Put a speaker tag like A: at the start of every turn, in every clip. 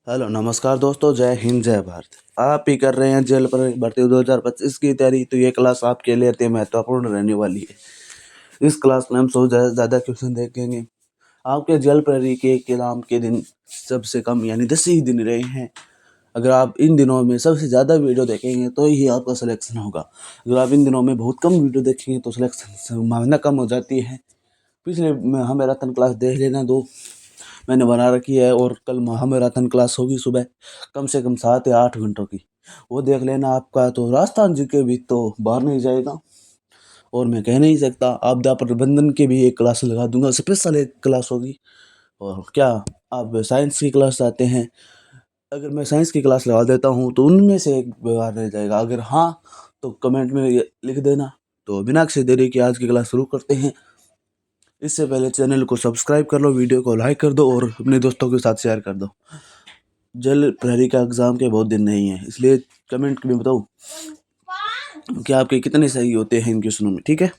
A: Hello नमस्कार दोस्तों, जय हिंद जय भारत। आप ही कर रहे हैं जेल पर भर्ती 2025 की तैयारी, तो ये क्लास आपके लिए अति महत्वपूर्ण रहने वाली है। इस क्लास में हम 100 ज़्यादा क्वेश्चन देखेंगे। आपके जेल प्रहरी के एग्जाम के दिन सबसे कम यानी 10 ही दिन रहे हैं। अगर आप इन दिनों में सबसे ज़्यादा वीडियो देखेंगे तो ही आपका सिलेक्शन होगा। अगर आप इन दिनों में बहुत कम वीडियो देखेंगे तो सिलेक्शन संभावना कम हो जाती है। पिछले मैराथन क्लास देख लेना, 2 मैंने बना रखी है, और कल महामैराथन क्लास होगी सुबह, कम से कम 7 या 8 घंटों की, वो देख लेना। आपका तो राजस्थान जी के भी तो बाहर नहीं जाएगा। और मैं कह नहीं सकता, आपदा प्रबंधन की भी एक क्लास लगा दूंगा, स्पेशल एक क्लास होगी। और क्या आप साइंस की क्लास चाहते हैं? अगर मैं साइंस की क्लास लगा देता हूँ तो उनमें से एक व्यवहार रह जाएगा। अगर हाँ तो कमेंट में ये लिख देना। तो बिना किसी देरी के आज की क्लास शुरू करते हैं। इससे पहले चैनल को सब्सक्राइब कर लो, वीडियो को लाइक कर दो और अपने दोस्तों के साथ शेयर कर दो। जेल प्रहरी का एग्ज़ाम के बहुत दिन नहीं है, इसलिए कमेंट में बताओ कि आपके कितने सही होते हैं इन क्वेश्चनों में, ठीक है।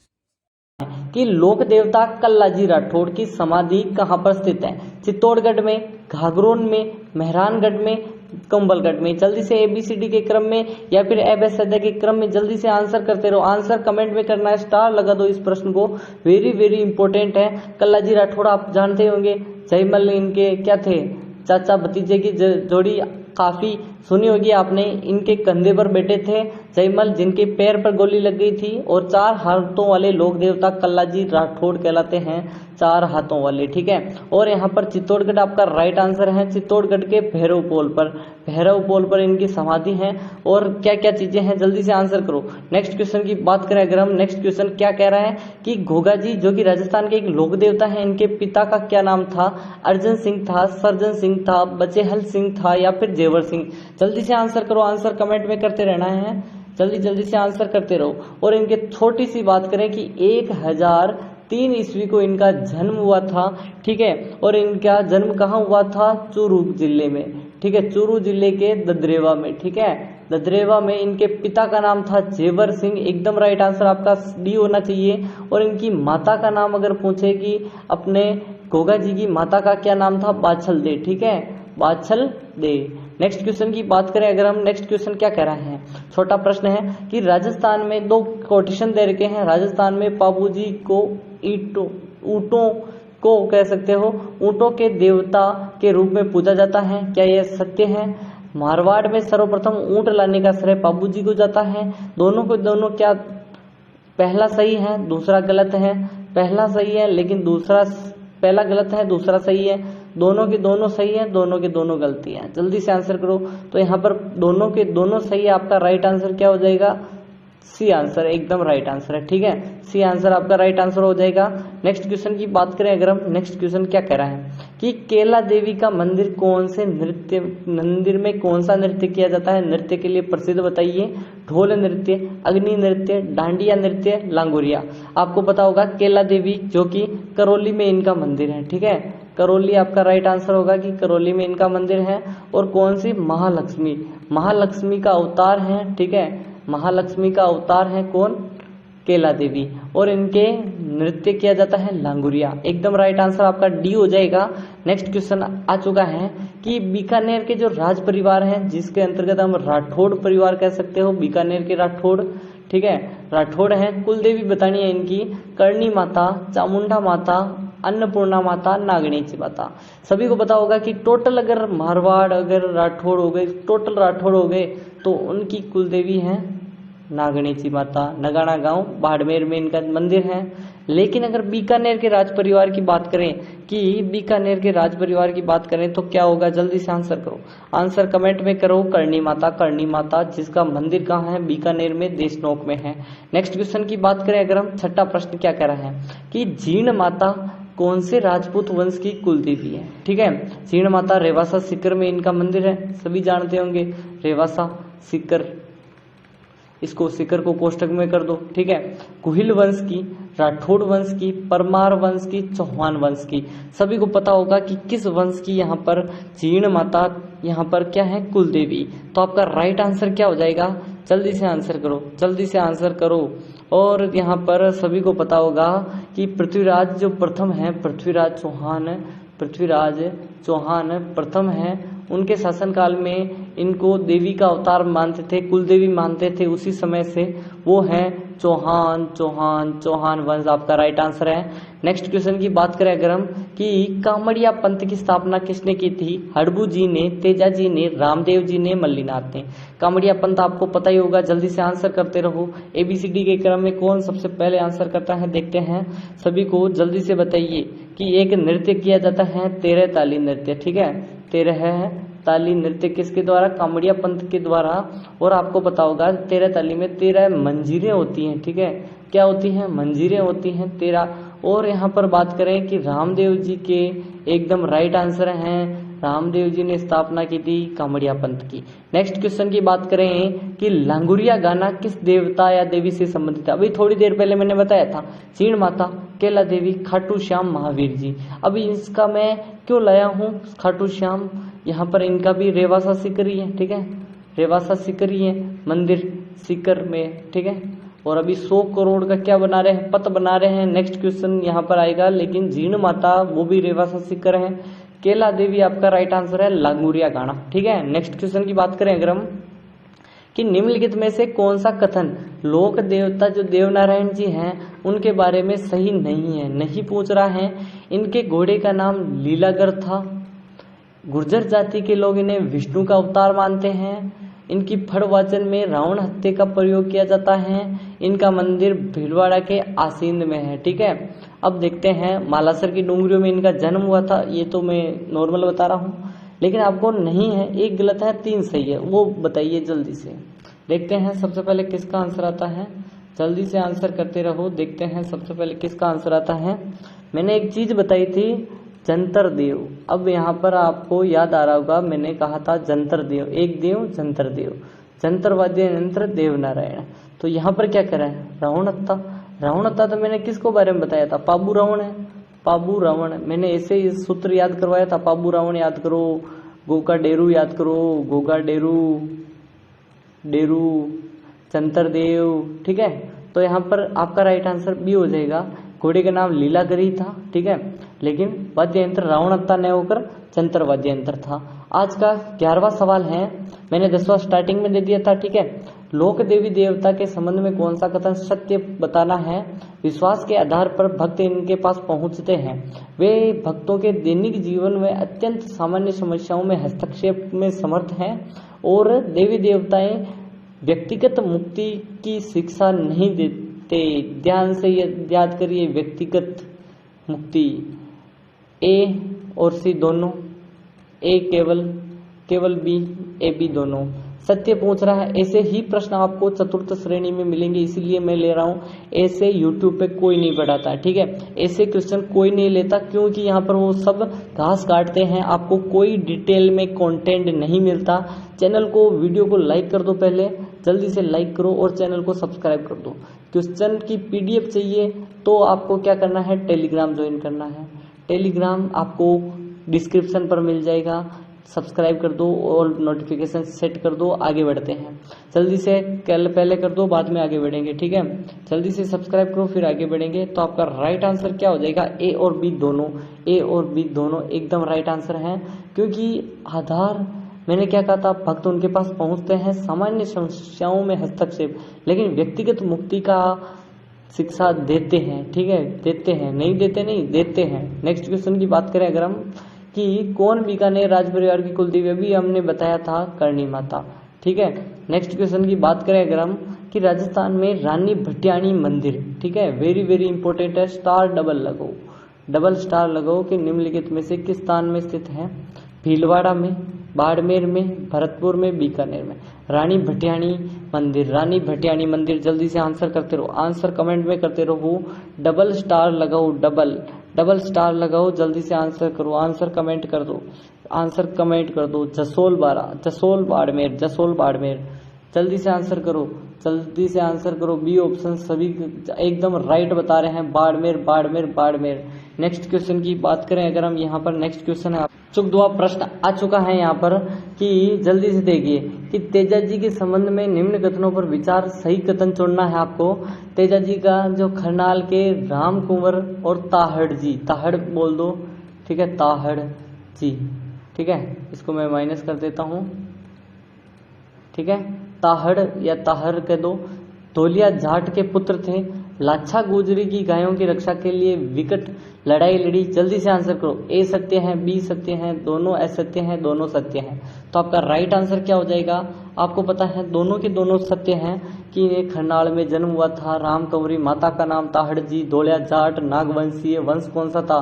B: कि लोक देवता कल्लाजी राठौड़ की समाधि कहाँ पर स्थित है? चित्तौड़गढ़ में, घाघरोन में, मेहरानगढ़ में, कंबलगढ़ में। जल्दी से ABCD के क्रम में या फिर ABCD के क्रम में जल्दी से आंसर करते रहो। आंसर कमेंट में करना है, स्टार लगा दो इस प्रश्न को, वेरी वेरी इंपॉर्टेंट है। कल्लाजी राठौड़ आप जानते होंगे, जयमल इनके क्या थे, चाचा भतीजे की जोड़ी काफी सुनी होगी आपने। इनके कंधे पर बैठे थे जयमल, जिनके पैर पर गोली लग गई थी, और 4 हाथों वाले लोक देवता कल्लाजी राठौड़ कहलाते हैं, 4 हाथों वाले, ठीक है। और यहाँ पर चित्तौड़गढ़ आपका राइट आंसर है। चित्तौड़गढ़ के भैरव पोल पर इनकी समाधि है। और क्या क्या चीजें हैं, जल्दी से आंसर करो। नेक्स्ट क्वेश्चन की बात करें अगर हम, नेक्स्ट क्वेश्चन क्या कह रहा है कि घोगा जी जो कि राजस्थान के एक लोक देवता है, इनके पिता का क्या नाम था? अर्जन सिंह था, सर्जन सिंह था, बचेहल सिंह था, या फिर जेवर सिंह? जल्दी से आंसर करो, आंसर कमेंट में करते रहना है, जल्दी जल्दी से आंसर करते रहो। और इनके छोटी सी बात करें कि 1003 ईस्वी को इनका जन्म हुआ था, ठीक है। और इनका जन्म कहाँ हुआ था? चूरू जिले में, ठीक है, चूरू जिले के ददरेवा में, ठीक है, ददरेवा में। इनके पिता का नाम था जेवर सिंह, एकदम राइट आंसर आपका डी होना चाहिए। और इनकी माता का नाम अगर पूछे कि अपने घोगा जी की माता का क्या नाम था? बाछल दे, ठीक है, बाछल दे। नेक्स्ट क्वेश्चन की बात करें अगर हम, नेक्स्ट क्वेश्चन क्या कह रहे हैं, छोटा प्रश्न है कि राजस्थान में 2 कोटेशन दे रखे हैं। राजस्थान में बाबूजी को ऊंटों को कह सकते हो, ऊंटों के देवता के रूप में पूजा जाता है, क्या यह सत्य है? मारवाड़ में सर्वप्रथम ऊंट लाने का श्रेय बाबूजी को जाता है। दोनों को दोनों क्या, पहला सही है दूसरा गलत है? पहला सही है लेकिन दूसरा, पहला गलत है दूसरा सही है। दोनों के दोनों सही है, दोनों के दोनों गलती है। जल्दी से आंसर करो। तो यहाँ पर दोनों के दोनों सही है, आपका राइट आंसर क्या हो जाएगा? सी आंसर एकदम राइट आंसर है, ठीक है, सी आंसर आपका राइट आंसर हो जाएगा। नेक्स्ट क्वेश्चन की बात करें अगर हम, नेक्स्ट क्वेश्चन क्या कह रहा है कि केला देवी का मंदिर मंदिर में कौन सा नृत्य किया जाता है? नृत्य के लिए प्रसिद्ध बताइए। ढोल नृत्य, अग्नि नृत्य, डांडिया नृत्य, लांगोरिया। आपको पता होगा केला देवी जो कि करौली में इनका मंदिर है, ठीक है, करौली आपका राइट आंसर होगा कि करौली में इनका मंदिर है। और कौन सी? महालक्ष्मी का अवतार है, ठीक है, महालक्ष्मी का अवतार है कौन? केला देवी। और इनके नृत्य किया जाता है लांगुरिया, एकदम राइट आंसर आपका डी हो जाएगा। नेक्स्ट क्वेश्चन आ चुका है कि बीकानेर के जो राज परिवार है, जिसके अंतर्गत हम राठौड़ परिवार कह सकते हो, बीकानेर के राठौड़, ठीक है, राठौड़ है, कुल देवी बतानी है इनकी। करणी माता, चामुंडा माता, अन्नपूर्णा माता, नागणेची माता। सभी को पता होगा कि टोटल अगर मारवाड़ अगर राठौड़ हो गए, टोटल राठौड़ हो गए, तो उनकी कुल देवी है नागणेची माता। नगाना गांव बाड़मेर में इनका मंदिर है। लेकिन अगर बीकानेर के राज परिवार की बात करें, कि बीकानेर के राज परिवार की बात करें तो क्या होगा? जल्दी से आंसर करो, आंसर कमेंट में करो। करणी माता, जिसका मंदिर कहाँ है? बीकानेर में, देशनोक में है। नेक्स्ट क्वेश्चन की बात करें अगर हम, छठा प्रश्न क्या कह रहा है कि जीण माता कौन से राजपूत वंश की कुल देवी है? ठीक है, जीण माता रेवासा सीकर में इनका मंदिर है, सभी जानते होंगे, रेवासा सीकर, इसको सीकर को कोष्टक में कर दो, ठीक है। कुहिल वंश की, राठौड़ वंश की, परमार वंश की, चौहान वंश की। सभी को पता होगा कि किस वंश की यहाँ पर जीण माता यहाँ पर क्या है? कुल देवी। तो आपका राइट आंसर क्या हो जाएगा? जल्दी से आंसर करो, जल्दी से आंसर करो। और यहाँ पर सभी को पता होगा कि पृथ्वीराज जो प्रथम है, पृथ्वीराज चौहान प्रथम है, उनके शासनकाल में इनको देवी का अवतार मानते थे, कुल देवी मानते थे उसी समय से, वो है चौहान वंश आपका राइट आंसर है। नेक्स्ट क्वेश्चन की बात करें अगर हम कि कामड़िया पंथ की स्थापना किसने की थी? हड़बू जी ने, तेजा जी ने, रामदेव जी ने, मल्लीनाथ ने। कामड़िया पंथ आपको पता ही होगा, जल्दी से आंसर करते रहो। ABCD के क्रम में कौन सबसे पहले आंसर करता है देखते हैं। सभी को जल्दी से बताइए कि एक नृत्य किया जाता है 13 ताली नृत्य, ठीक है, 13 ताली नृत्य किसके द्वारा? कामड़िया पंथ के द्वारा। और आपको पता होगा 13 ताली में 13 मंजीरें होती हैं, ठीक है, क्या होती हैं? मंजीरें होती हैं 13। और यहाँ पर बात करें कि रामदेव जी के एकदम राइट आंसर हैं, रामदेव जी ने स्थापना की थी कामड़िया पंथ की। नेक्स्ट क्वेश्चन की बात करें कि लांगुरिया गाना किस देवता या देवी से संबंधित है? अभी थोड़ी देर पहले मैंने बताया था, चीण माता, कैला देवी, खाटू श्याम, महावीर जी। अभी इसका मैं क्यों लाया हूँ खाटू श्याम? यहाँ पर इनका भी रेवासा सिकरी है, ठीक है, रेवासा सिकरी है मंदिर सीकर में, ठीक है। और अभी 100 करोड़ का क्या बना रहे हैं? पत बना रहे हैं। नेक्स्ट क्वेश्चन यहाँ पर आएगा, लेकिन जीण माता वो भी रेवासा सिकर है। केला देवी आपका राइट आंसर है, लांगुरिया गाना, ठीक है। नेक्स्ट क्वेश्चन की बात करें अगर हम कि निम्नलिखित में से कौन सा कथन लोक देवता जो देवनारायण जी हैं उनके बारे में सही नहीं है? नहीं पूछ रहा है। इनके घोड़े का नाम लीलागर था। गुर्जर जाति के लोग इन्हें विष्णु का अवतार मानते हैं। इनकी फड़ वाचन में रावण हत्या का प्रयोग किया जाता है। इनका मंदिर भीलवाड़ा के आसींद में है, ठीक है। अब देखते हैं, मालासर की डूंगरियों में इनका जन्म हुआ था, ये तो मैं नॉर्मल बता रहा हूँ, लेकिन आपको नहीं है, एक गलत है 3 सही है, वो बताइए जल्दी से। देखते हैं सबसे पहले किसका आंसर आता है, जल्दी से आंसर करते रहो। देखते हैं सबसे पहले किसका आंसर आता है। मैंने एक चीज बताई थी, जंतर देव। अब यहाँ पर आपको याद आ रहा होगा, मैंने कहा था जंतर देव, एक देव जंतर देव, जंतर वाद्य यंत्र देवनारायण। तो यहाँ पर क्या करा है? रावण हत्या। रावण हत्या तो मैंने किसको बारे में बताया था? पाबू रावण है, पाबू रावण। मैंने ऐसे ही सूत्र याद करवाया था, पाबू रावण याद करो, गोका डेरू याद करो, गोगा डेरू, डेरू, जंतर देव, ठीक है। तो यहाँ पर आपका राइट आंसर बी हो जाएगा। घोड़े का नाम लीलागरी था, ठीक है, लेकिन वाद्य यंत्र रावण हत्या न होकर जंतर वाद्य यंत्र था। आज का 11वां सवाल है, मैंने 10वां स्टार्टिंग में दे दिया था, ठीक है। लोक देवी देवता के संबंध में कौन सा कथन सत्य बताना है? विश्वास के आधार पर भक्त इनके पास पहुंचते हैं। वे भक्तों के दैनिक जीवन में अत्यंत सामान्य समस्याओं में हस्तक्षेप में समर्थ हैं और देवी देवताएं व्यक्तिगत मुक्ति की शिक्षा नहीं देते। ध्यान से याद करिए, व्यक्तिगत मुक्ति। ए और सी दोनों, ए केवल बी, ए बी दोनों। सत्य पूछ रहा है। ऐसे ही प्रश्न आपको चतुर्थ श्रेणी में मिलेंगे, इसीलिए मैं ले रहा हूँ। ऐसे यूट्यूब पे कोई नहीं पढ़ाता, ठीक है, ऐसे क्वेश्चन कोई नहीं लेता, क्योंकि यहाँ पर वो सब घास काटते हैं, आपको कोई डिटेल में कंटेंट नहीं मिलता। चैनल को, वीडियो को लाइक कर दो, पहले जल्दी से लाइक करो और चैनल को सब्सक्राइब कर दो। क्वेश्चन की PDF चाहिए तो आपको क्या करना है? टेलीग्राम ज्वाइन करना है। टेलीग्राम आपको डिस्क्रिप्शन पर मिल जाएगा, सब्सक्राइब कर दो और नोटिफिकेशन सेट कर दो। आगे बढ़ते हैं, जल्दी से पहले कर दो, बाद में आगे बढ़ेंगे, ठीक है। जल्दी से सब्सक्राइब करो, फिर आगे बढ़ेंगे। तो आपका राइट आंसर क्या हो जाएगा? ए और बी दोनों, ए और बी दोनों एकदम राइट आंसर है। क्योंकि आधार, मैंने क्या कहा था, भक्त उनके पास पहुंचते हैं, सामान्य समस्याओं में हस्तक्षेप, लेकिन व्यक्तिगत मुक्ति का शिक्षा देते हैं, ठीक है, देते हैं, नहीं देते नहीं, देते हैं। नेक्स्ट क्वेश्चन की बात करें अगर हम कि कौन बीकानेर राज परिवार की कुलदेवी? अभी हमने बताया था करणी माता, ठीक है। नेक्स्ट क्वेश्चन की बात करें अगर हम कि राजस्थान में रानी भटियाणी मंदिर, ठीक है, वेरी वेरी इंपॉर्टेंट है, स्टार डबल स्टार लगाओ कि निम्नलिखित में से किस स्थान में स्थित है? भीलवाड़ा में, बाड़मेर में, भरतपुर में, बीकानेर में। रानी भटियाणी मंदिर, रानी भटियाणी मंदिर। जल्दी से आंसर करते रहो, आंसर कमेंट में करते रहो, डबल स्टार लगाओ, डबल स्टार लगाओ, जल्दी से आंसर करो, आंसर कमेंट कर दो, आंसर कमेंट कर दो। जसोल बाड़मेर, जल्दी से आंसर करो, जल्दी से आंसर करो। बी ऑप्शन सभी एकदम राइट बता रहे हैं, बाड़मेर। नेक्स्ट क्वेश्चन की बात करें अगर हम, यहाँ पर नेक्स्ट क्वेश्चन है, चुक दुआ प्रश्न आ चुका है यहाँ पर कि जल्दी से देखिए कि तेजा जी के संबंध में निम्न कथनों पर विचार, सही कथन चुनना है आपको। तेजा जी का जो खरनाल के राम कुंवर और ताहड़ जी, ताहड़ बोल दो, ठीक है, ताहड़ जी, ठीक है, इसको मैं माइनस कर देता हूँ। ठीक है, ताहड़ या ताहर कह दो, धोलिया जाट के पुत्र थे, लाछा गुजरी की गायों की रक्षा के लिए विकट लड़ाई लड़ी। जल्दी से आंसर करो। ए सत्य है, बी सत्य है, दोनों असत्य हैं, दोनों सत्य हैं। तो आपका राइट आंसर क्या हो जाएगा? आपको पता है दोनों के दोनों सत्य हैं कि इन्हें खरनाल में जन्म हुआ था। राम कंवरी, माता का नाम ताहड़ जी, धोलिया जाट, नागवंशीय। वंश कौन सा था?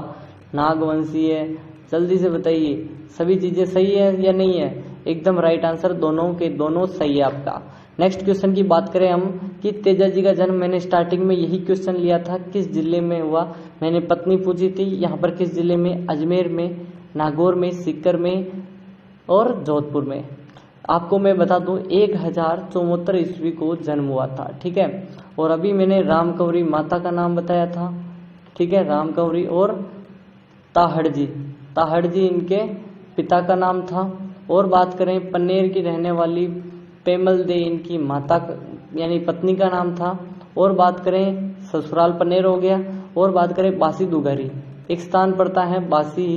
B: नागवंशीय। जल्दी से बताइए, सभी चीजें सही है या नहीं है? एकदम राइट आंसर, दोनों के दोनों सही है आपका। नेक्स्ट क्वेश्चन की बात करें हम कि तेजा जी का जन्म, मैंने स्टार्टिंग में यही क्वेश्चन लिया था, किस जिले में हुआ? मैंने पत्नी पूछी थी। यहाँ पर किस जिले में? अजमेर में, नागौर में, सीकर में और जोधपुर में। आपको मैं बता दूं 1074 ईस्वी को जन्म हुआ था। ठीक है, और अभी मैंने राम कंवरी माता का नाम बताया था। ठीक है, राम कंवरी और ताहड़ जी, ताहड़ जी इनके पिता का नाम था। और बात करें पन्नेर की रहने वाली पेमल दे, इनकी माता यानी पत्नी का नाम था। और बात करें ससुराल पन्नेर हो गया। और बात करें बासी दुगारी, एक स्थान पड़ता है बासी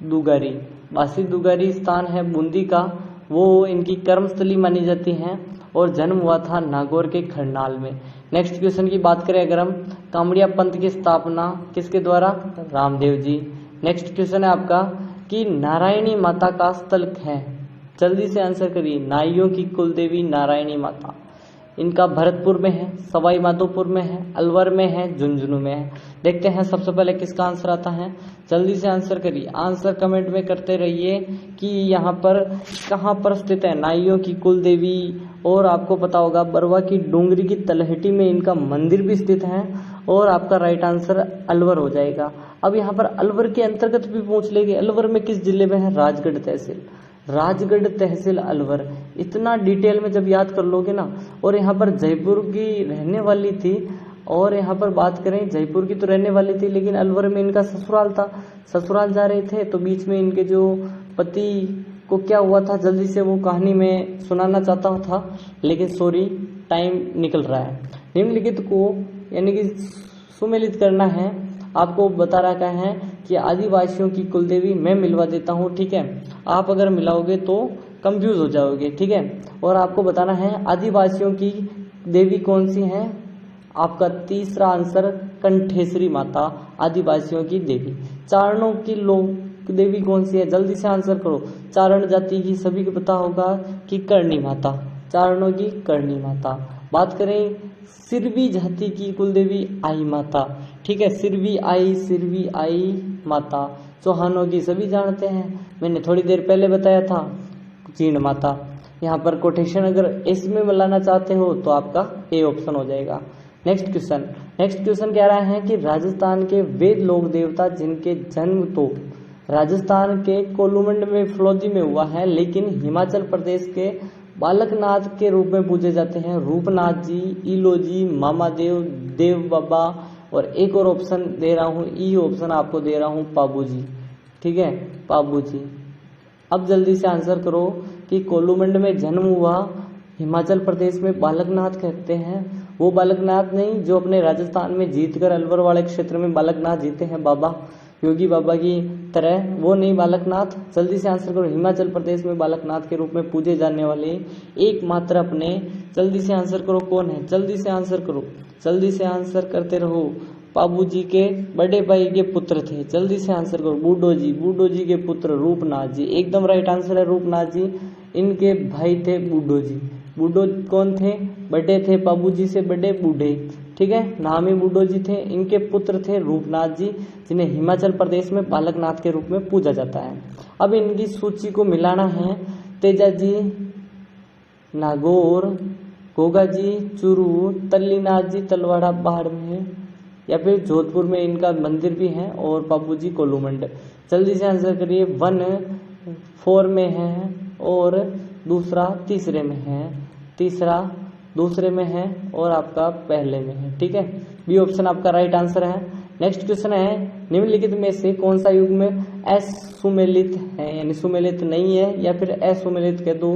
B: दुगारी, बासी दुगारी स्थान है बूंदी का, वो इनकी कर्मस्थली मानी जाती है और जन्म हुआ था नागौर के खरनाल में। नेक्स्ट क्वेश्चन की बात करें अगर हम, कामड़िया पंथ की स्थापना किसके द्वारा? रामदेव जी। नेक्स्ट क्वेश्चन है आपका कि नारायणी माता का स्थल है, जल्दी से आंसर करिए। नाइयों की कुलदेवी नारायणी माता, इनका भरतपुर में है, सवाई माधोपुर में है, अलवर में है, झुंझुनू में है। देखते हैं सबसे पहले किसका आंसर आता है, जल्दी से आंसर करिए। आंसर कमेंट में करते रहिए कि यहाँ पर कहाँ पर स्थित है नाइयों की कुलदेवी। और आपको पता होगा बरवा की डोंगरी की तलहटी में इनका मंदिर भी स्थित है। और आपका राइट आंसर अलवर हो जाएगा। अब यहाँ पर अलवर के अंतर्गत भी पूछ लेंगे, अलवर में किस जिले में है? राजगढ़ तहसील, राजगढ़ तहसील अलवर। इतना डिटेल में जब याद कर लोगे ना। और यहाँ पर जयपुर की रहने वाली थी, और यहाँ पर बात करें जयपुर की तो रहने वाली थी, लेकिन अलवर में इनका ससुराल था। ससुराल जा रहे थे तो बीच में इनके जो पति को क्या हुआ था, जल्दी से वो कहानी में सुनाना चाहता था, लेकिन सॉरी टाइम निकल रहा है। निम्नलिखित को यानी कि सुमेलित करना है। आपको बता रखा है कि आदिवासियों की कुलदेवी मैं मिलवा देता हूँ। ठीक है, आप अगर मिलाओगे तो कंफ्यूज हो जाओगे। ठीक है, और आपको बताना है आदिवासियों की देवी कौन सी है। आपका तीसरा आंसर कंठेश्वरी माता, आदिवासियों की देवी। चारणों की लोक देवी कौन सी है, जल्दी से आंसर करो। चारण जाति की सभी को पता होगा कि करणी माता, चारणों की करणी माता। बात करें सिरवी जाति की कुलदेवी आई माता। ठीक है, सिरवी आई माता। चौहानों की सभी जानते हैं, मैंने थोड़ी देर पहले बताया था, जीण माता। यहाँ पर कोटेशन अगर इसमें मिलाना चाहते हो तो आपका ए ऑप्शन हो जाएगा। नेक्स्ट क्वेश्चन कह रहा है कि राजस्थान के वे लोक देवता जिनके जन्म तो राजस्थान के कोलुमंड में फलौदी में हुआ है, लेकिन हिमाचल प्रदेश के बालकनाथ के रूप में पूजे जाते हैं। रूपनाथ जी, ईलो जी, मामादेव, देव बाबा। और एक और ऑप्शन दे रहा हूँ, ई ऑप्शन आपको दे रहा हूँ, पाबू जी। ठीक है, पाबू जी। अब जल्दी से आंसर करो कि कोलुमंड में जन्म हुआ, हिमाचल प्रदेश में बालकनाथ कहते हैं। वो बालकनाथ नहीं जो अपने राजस्थान में जीतकर अलवर वाले क्षेत्र में बालकनाथ जीते हैं, बाबा योगी बाबा की तरह, वो नहीं बालकनाथ। जल्दी से आंसर करो। हिमाचल प्रदेश में बालकनाथ के रूप में पूजे जाने वाले एकमात्र अपने, जल्दी से आंसर करो कौन है, जल्दी से आंसर करो, जल्दी से आंसर करते रहो। पाबू जी के बड़े भाई के पुत्र थे, जल्दी से आंसर करो। बूढ़ो जी के पुत्र रूपनाथ जी, एकदम राइट आंसर है रूपनाथ जी। इनके भाई थे बूढ़ो जी। बूढ़ो कौन थे? बड़े थे, पाबू जी से बड़े बूढ़े। ठीक है, नामी बूढ़ो जी थे, इनके पुत्र थे रूपनाथ जी, जिन्हें हिमाचल प्रदेश में बालकनाथ के रूप में पूजा जाता है। अब इनकी सूची को मिलाना है। तेजा जी नागौर, गोगा जी चूरू, तल्लीनाथ जी तलवाड़ा बाढ़ में या फिर जोधपुर में इनका मंदिर भी है, और बाबू जी कोलुमंड। जल्दी से आंसर करिए। 1 4 में है और दूसरा तीसरे में है, तीसरा दूसरे में है और आपका पहले में है। ठीक है, बी ऑप्शन आपका राइट आंसर है। नेक्स्ट क्वेश्चन है निम्नलिखित में से कौन सा युग में असुमेलित है, यानी सुमेलित नहीं है या फिर असुमेलित कह दो।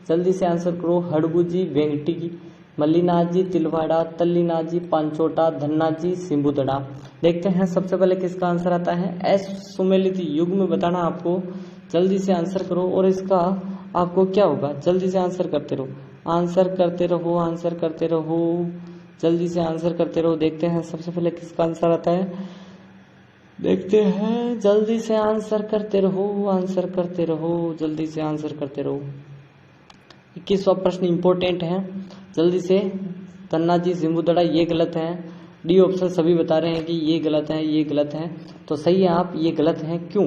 B: जल्दी से आंसर करो। हड़बू जी, वेंकटी, मल्लीनाथ जी तिलवाड़ा, तल्लीनाथ जी पांचोटा, धन्नाथ जी सिंबुदड़ा। देखते हैं सबसे पहले किसका आंसर आता है। असुमेलित युग में बताना आपको जल्दी से आंसर करो। और इसका आपको क्या होगा, जल्दी से आंसर करते रहो, आंसर करते रहो, आंसर करते रहो, जल्दी से आंसर करते रहो। देखते हैं सबसे पहले किसका आंसर आता है, देखते हैं। जल्दी से आंसर करते रहो, आंसर करते रहो, जल्दी से आंसर करते रहो। 21वां प्रश्न इंपॉर्टेंट है, जल्दी से। तन्ना जी सिंबुदड़ा, ये गलत है। डी ऑप्शन सभी बता रहे हैं कि ये गलत है, ये गलत है, तो सही है आप, ये गलत है। क्यों?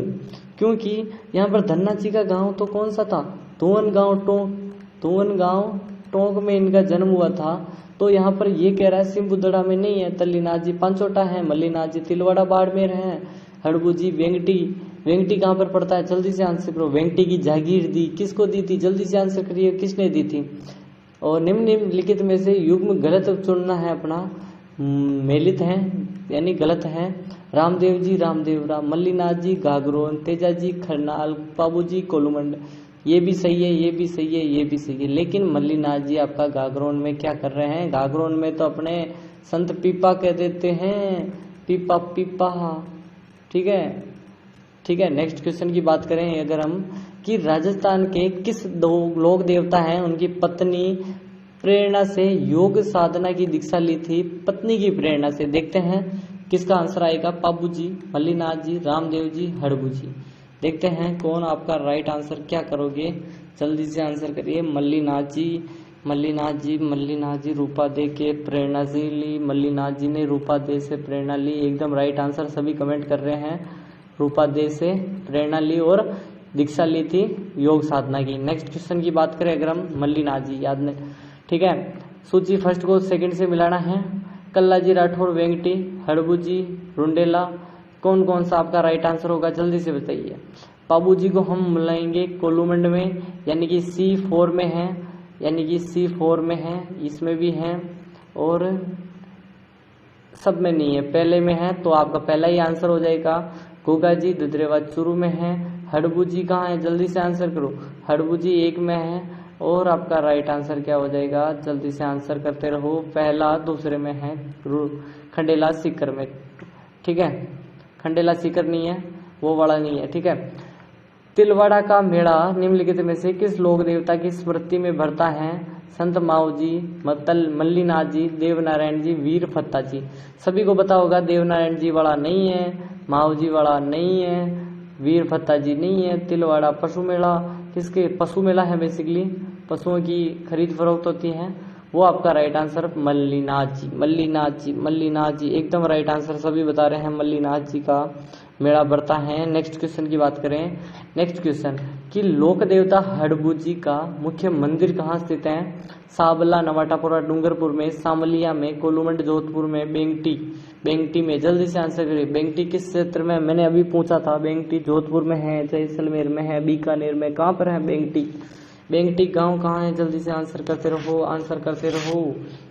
B: क्योंकि यहाँ पर धन्ना जी का गांव तो कौन सा था, धुवन गांव टोंक, धुवन गांव टोंक में इनका जन्म हुआ था। तो यहाँ पर ये कह रहा है सिंबुदड़ा में नहीं है, तल्लीनाथ जी पांचोटा है, मल्लीनाथ जी तिलवाड़ा बाड़मेर है, हड़बू जी वेंगटी, वेंगटी कहाँ पर पड़ता है, जल्दी से आंसर करो। वेंगटी की जागीर दी, किसको दी थी, जल्दी से आंसर करिए, किसने दी थी। और निम्नलिखित में से युग्म गलत चुनना है अपना, मेलित है यानी गलत है। रामदेव जी रामदेवरा, मल्लीनाथ जी गागरोन, तेजा जी खरनाल, बाबू जी कोलुमंड, ये भी सही है, ये भी सही है, ये भी सही है। लेकिन मल्लीनाथ जी आपका गागरोन में क्या कर रहे हैं, गागरोन में तो अपने संत पीपा कह देते हैं, पीपा पीपा, ठीक है, ठीक है। नेक्स्ट क्वेश्चन की बात करें अगर हम, कि राजस्थान के किस दो लोक देवता हैं उनकी पत्नी प्रेरणा से योग साधना की दीक्षा ली थी, पत्नी की प्रेरणा से। देखते हैं किसका आंसर आएगा, बाबू जी, मल्लीनाथ जी, रामदेव जी, हड़बू जी। देखते हैं कौन आपका राइट आंसर क्या करोगे, जल्दी से आंसर करिए। मल्लीनाथ जी, मल्लीनाथ जी, मल्लीनाथ जी रूपा दे के प्रेरणा से ली, मल्लीनाथ जी ने रूपा दे से प्रेरणा ली, एकदम राइट आंसर सभी कमेंट कर रहे हैं। रूपा दे से प्रेरणा ली और दीक्षा ली थी योग साधना की। नेक्स्ट क्वेश्चन की बात करें अगर हम, मल्लीनाथ जी याद नहीं, ठीक है। सूची फर्स्ट को सेकंड से मिलाना है। कल्ला जी राठौर, वेंगटी, हड़बू जी, रुंडेला, कौन कौन सा आपका राइट आंसर होगा, जल्दी से बताइए। बाबू जी को हम मिलाएंगे कोलुमंड में, यानी कि C4 में है, यानी कि C4 में है, इसमें भी है और सब में नहीं है, पहले में है, तो आपका पहला ही आंसर हो जाएगा। गोगा जी दुधरेवा चुरू में है। हड़बू जी कहाँ है, जल्दी से आंसर करो। हड़बू जी 1 में है और आपका राइट आंसर क्या हो जाएगा, जल्दी से आंसर करते रहो। पहला दूसरे में है, खंडेला सीकर में, ठीक है। खंडेला सीकर नहीं है, वो वाला नहीं है, ठीक है। तिलवाड़ा का मेला निम्नलिखित में से किस लोक देवता की स्मृति में भरता है, संत माऊ जी, मल्लीनाथ जी, देवनारायण जी, वीर फत्ता जी। सभी को पता होगा देवनारायण जी वाला नहीं है, माऊ जी वाला नहीं है, वीर फत्ता जी नहीं है। तिलवाड़ा पशु मेला, किसके पशु मेला है, बेसिकली पशुओं की खरीद फरोख्त होती है, वो आपका राइट आंसर मल्लीनाथ जी, मल्लीनाथ जी, मल्लीनाथ जी, एकदम राइट आंसर सभी बता रहे हैं, मल्लीनाथ जी का मेला बढ़ता है। नेक्स्ट क्वेश्चन की बात करें, नेक्स्ट क्वेश्चन कि लोक देवता हड़बू जी का मुख्य मंदिर कहाँ स्थित है, साबला, नवाटापुरा, डूंगरपुर में, सामलिया में, कोलुमंड, जोधपुर में, बेंगटी, बेंगटी में। जल्दी से आंसर करिए, बेंगटी किस क्षेत्र में, मैंने अभी पूछा था, बेंगटी जोधपुर में है, जैसलमेर में है, बीकानेर में, कहाँ पर है बेंगटी, बेंगटी गांव कहाँ है, जल्दी से आंसर करते रहो, आंसर करते रहो,